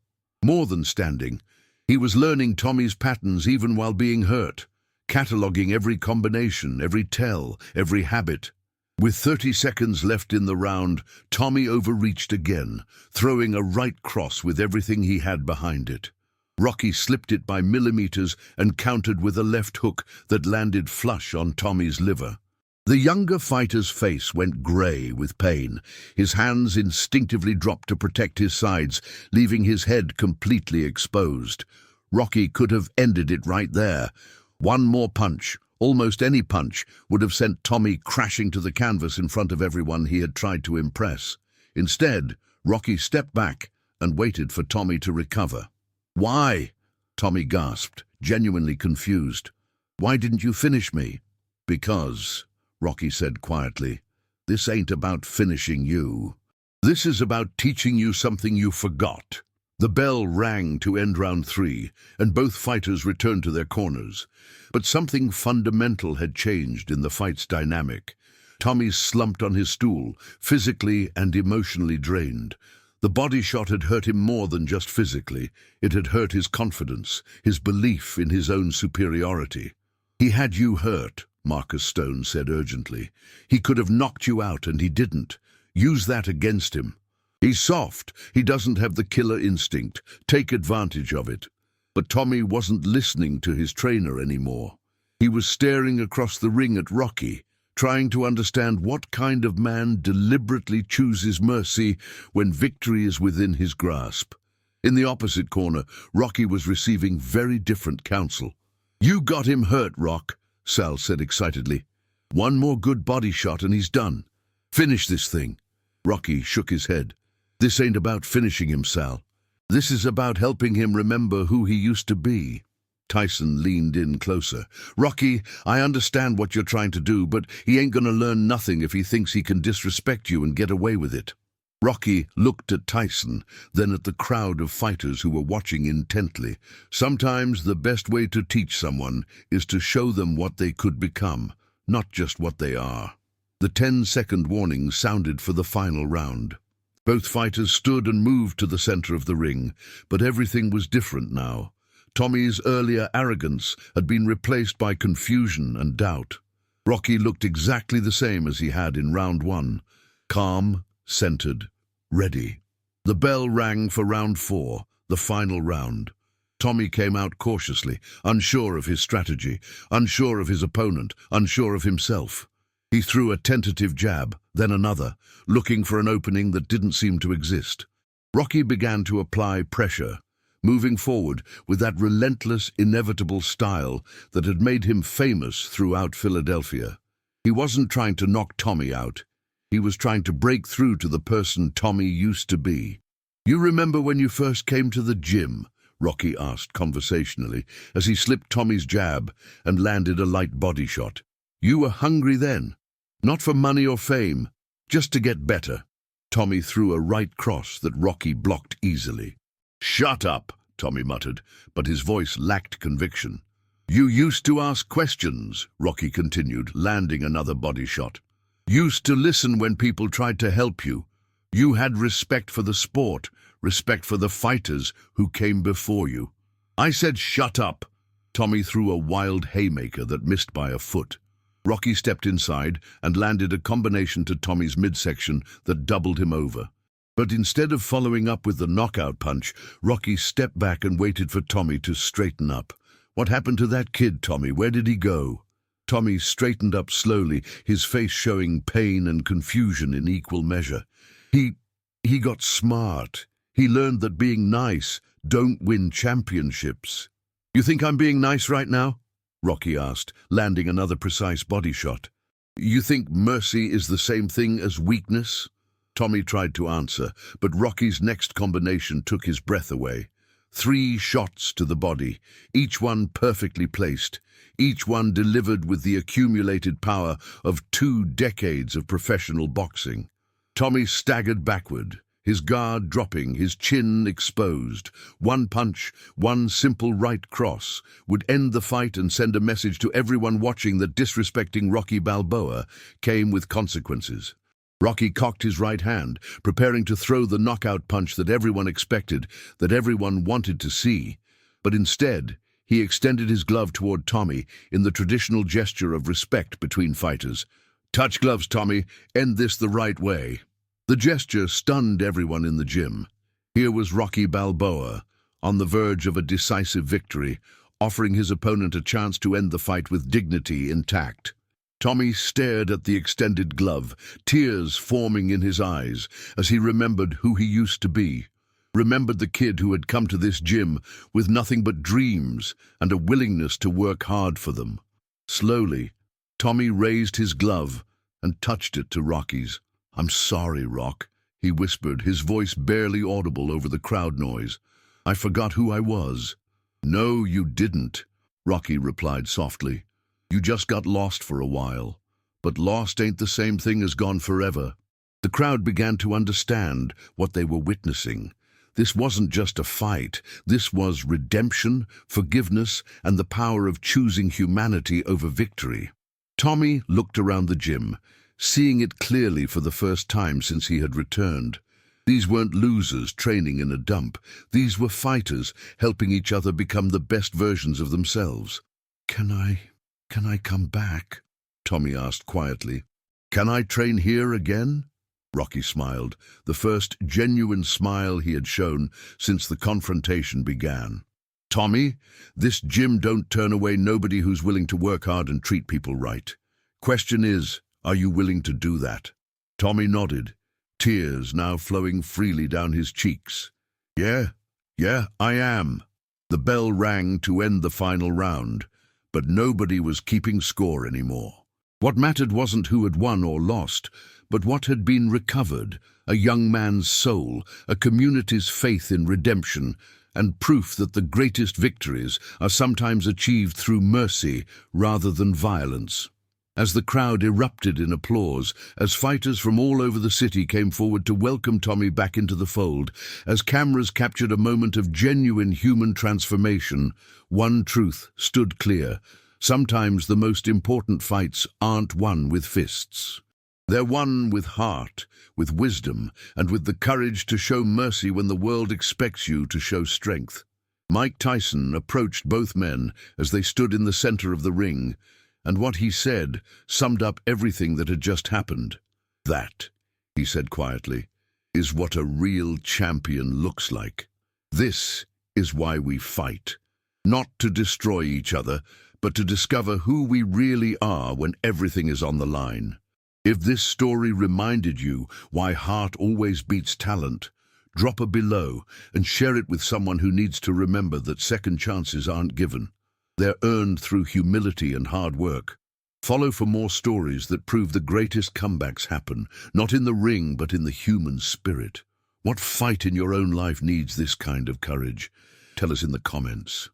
More than standing. He was learning Tommy's patterns even while being hurt, cataloguing every combination, every tell, every habit. With 30 seconds left in the round, Tommy overreached again, throwing a right cross with everything he had behind it. Rocky slipped it by millimeters and countered with a left hook that landed flush on Tommy's liver. The younger fighter's face went grey with pain. His hands instinctively dropped to protect his sides, leaving his head completely exposed. Rocky could have ended it right there. One more punch, almost any punch, would have sent Tommy crashing to the canvas in front of everyone he had tried to impress. Instead, Rocky stepped back and waited for Tommy to recover. "Why?" Tommy gasped, genuinely confused. "Why didn't you finish me?" "Because," Rocky said quietly, "this ain't about finishing you. This is about teaching you something you forgot." The bell rang to end round 3, and both fighters returned to their corners. But something fundamental had changed in the fight's dynamic. Tommy slumped on his stool, physically and emotionally drained. The body shot had hurt him more than just physically. It had hurt his confidence, his belief in his own superiority. "He had you hurt," Marcus Stone said urgently. "He could have knocked you out, and he didn't. Use that against him. He's soft. He doesn't have the killer instinct. Take advantage of it." But Tommy wasn't listening to his trainer anymore. He was staring across the ring at Rocky, trying to understand what kind of man deliberately chooses mercy when victory is within his grasp. In the opposite corner, Rocky was receiving very different counsel. "You got him hurt, Rock," Sal said excitedly. "One more good body shot and he's done. Finish this thing." Rocky shook his head. "This ain't about finishing him, Sal. This is about helping him remember who he used to be. Tyson leaned in closer. Rocky, I understand what you're trying to do, but he ain't gonna learn nothing if he thinks he can disrespect you and get away with it. Rocky looked at Tyson, then at the crowd of fighters who were watching intently. Sometimes the best way to teach someone is to show them what they could become, not just what they are. The 10-second warning sounded for the final round. Both fighters stood and moved to the center of the ring, but everything was different now. Tommy's earlier arrogance had been replaced by confusion and doubt. Rocky looked exactly the same as he had in round one. Calm, centered, ready. The bell rang for round 4, the final round. Tommy came out cautiously, unsure of his strategy, unsure of his opponent, unsure of himself. He threw a tentative jab, then another, looking for an opening that didn't seem to exist. Rocky began to apply pressure, moving forward with that relentless, inevitable style that had made him famous throughout Philadelphia. He wasn't trying to knock Tommy out. He was trying to break through to the person Tommy used to be. You remember when you first came to the gym? Rocky asked conversationally as he slipped Tommy's jab and landed a light body shot. You were hungry then, not for money or fame, just to get better. Tommy threw a right cross that Rocky blocked easily. Shut up, Tommy muttered, but his voice lacked conviction. You used to ask questions, Rocky continued, landing another body shot. Used to listen when people tried to help you. You had respect for the sport, respect for the fighters who came before you. I said shut up. Tommy threw a wild haymaker that missed by a foot. Rocky stepped inside and landed a combination to Tommy's midsection that doubled him over. But instead of following up with the knockout punch, Rocky stepped back and waited for Tommy to straighten up. What happened to that kid, Tommy? Where did he go? Tommy straightened up slowly, his face showing pain and confusion in equal measure. He got smart. He learned that being nice don't win championships. You think I'm being nice right now? Rocky asked, landing another precise body shot. You think mercy is the same thing as weakness? Tommy tried to answer, but Rocky's next combination took his breath away. 3 shots to the body, each one perfectly placed, each one delivered with the accumulated power of 2 decades of professional boxing. Tommy staggered backward, his guard dropping, his chin exposed. One punch, one simple right cross, would end the fight and send a message to everyone watching that disrespecting Rocky Balboa came with consequences. Rocky cocked his right hand, preparing to throw the knockout punch that everyone expected, that everyone wanted to see. But instead, he extended his glove toward Tommy in the traditional gesture of respect between fighters. Touch gloves, Tommy. End this the right way. The gesture stunned everyone in the gym. Here was Rocky Balboa, on the verge of a decisive victory, offering his opponent a chance to end the fight with dignity intact. Tommy stared at the extended glove, tears forming in his eyes as he remembered who he used to be. Remembered the kid who had come to this gym with nothing but dreams and a willingness to work hard for them. Slowly, Tommy raised his glove and touched it to Rocky's. I'm sorry, Rock, he whispered, his voice barely audible over the crowd noise. I forgot who I was. No, you didn't, Rocky replied softly. You just got lost for a while. But lost ain't the same thing as gone forever. The crowd began to understand what they were witnessing. This wasn't just a fight. This was redemption, forgiveness, and the power of choosing humanity over victory. Tommy looked around the gym, seeing it clearly for the first time since he had returned. These weren't losers training in a dump. These were fighters helping each other become the best versions of themselves. Can I come back? Tommy asked quietly. Can I train here again? Rocky smiled, the first genuine smile he had shown since the confrontation began. Tommy, this gym don't turn away nobody who's willing to work hard and treat people right. Question is, are you willing to do that? Tommy nodded, tears now flowing freely down his cheeks. Yeah, I am. The bell rang to end the final round, but nobody was keeping score anymore. What mattered wasn't who had won or lost, but what had been recovered, a young man's soul, a community's faith in redemption, and proof that the greatest victories are sometimes achieved through mercy rather than violence. As the crowd erupted in applause, as fighters from all over the city came forward to welcome Tommy back into the fold, as cameras captured a moment of genuine human transformation, one truth stood clear. Sometimes the most important fights aren't won with fists. They're won with heart, with wisdom, and with the courage to show mercy when the world expects you to show strength. Mike Tyson approached both men as they stood in the center of the ring, and what he said summed up everything that had just happened. "That," he said quietly, "is what a real champion looks like. This is why we fight. Not to destroy each other, but to discover who we really are when everything is on the line." If this story reminded you why heart always beats talent, drop a below and share it with someone who needs to remember that second chances aren't given. They're earned through humility and hard work. Follow for more stories that prove the greatest comebacks happen, not in the ring, but in the human spirit. What fight in your own life needs this kind of courage? Tell us in the comments.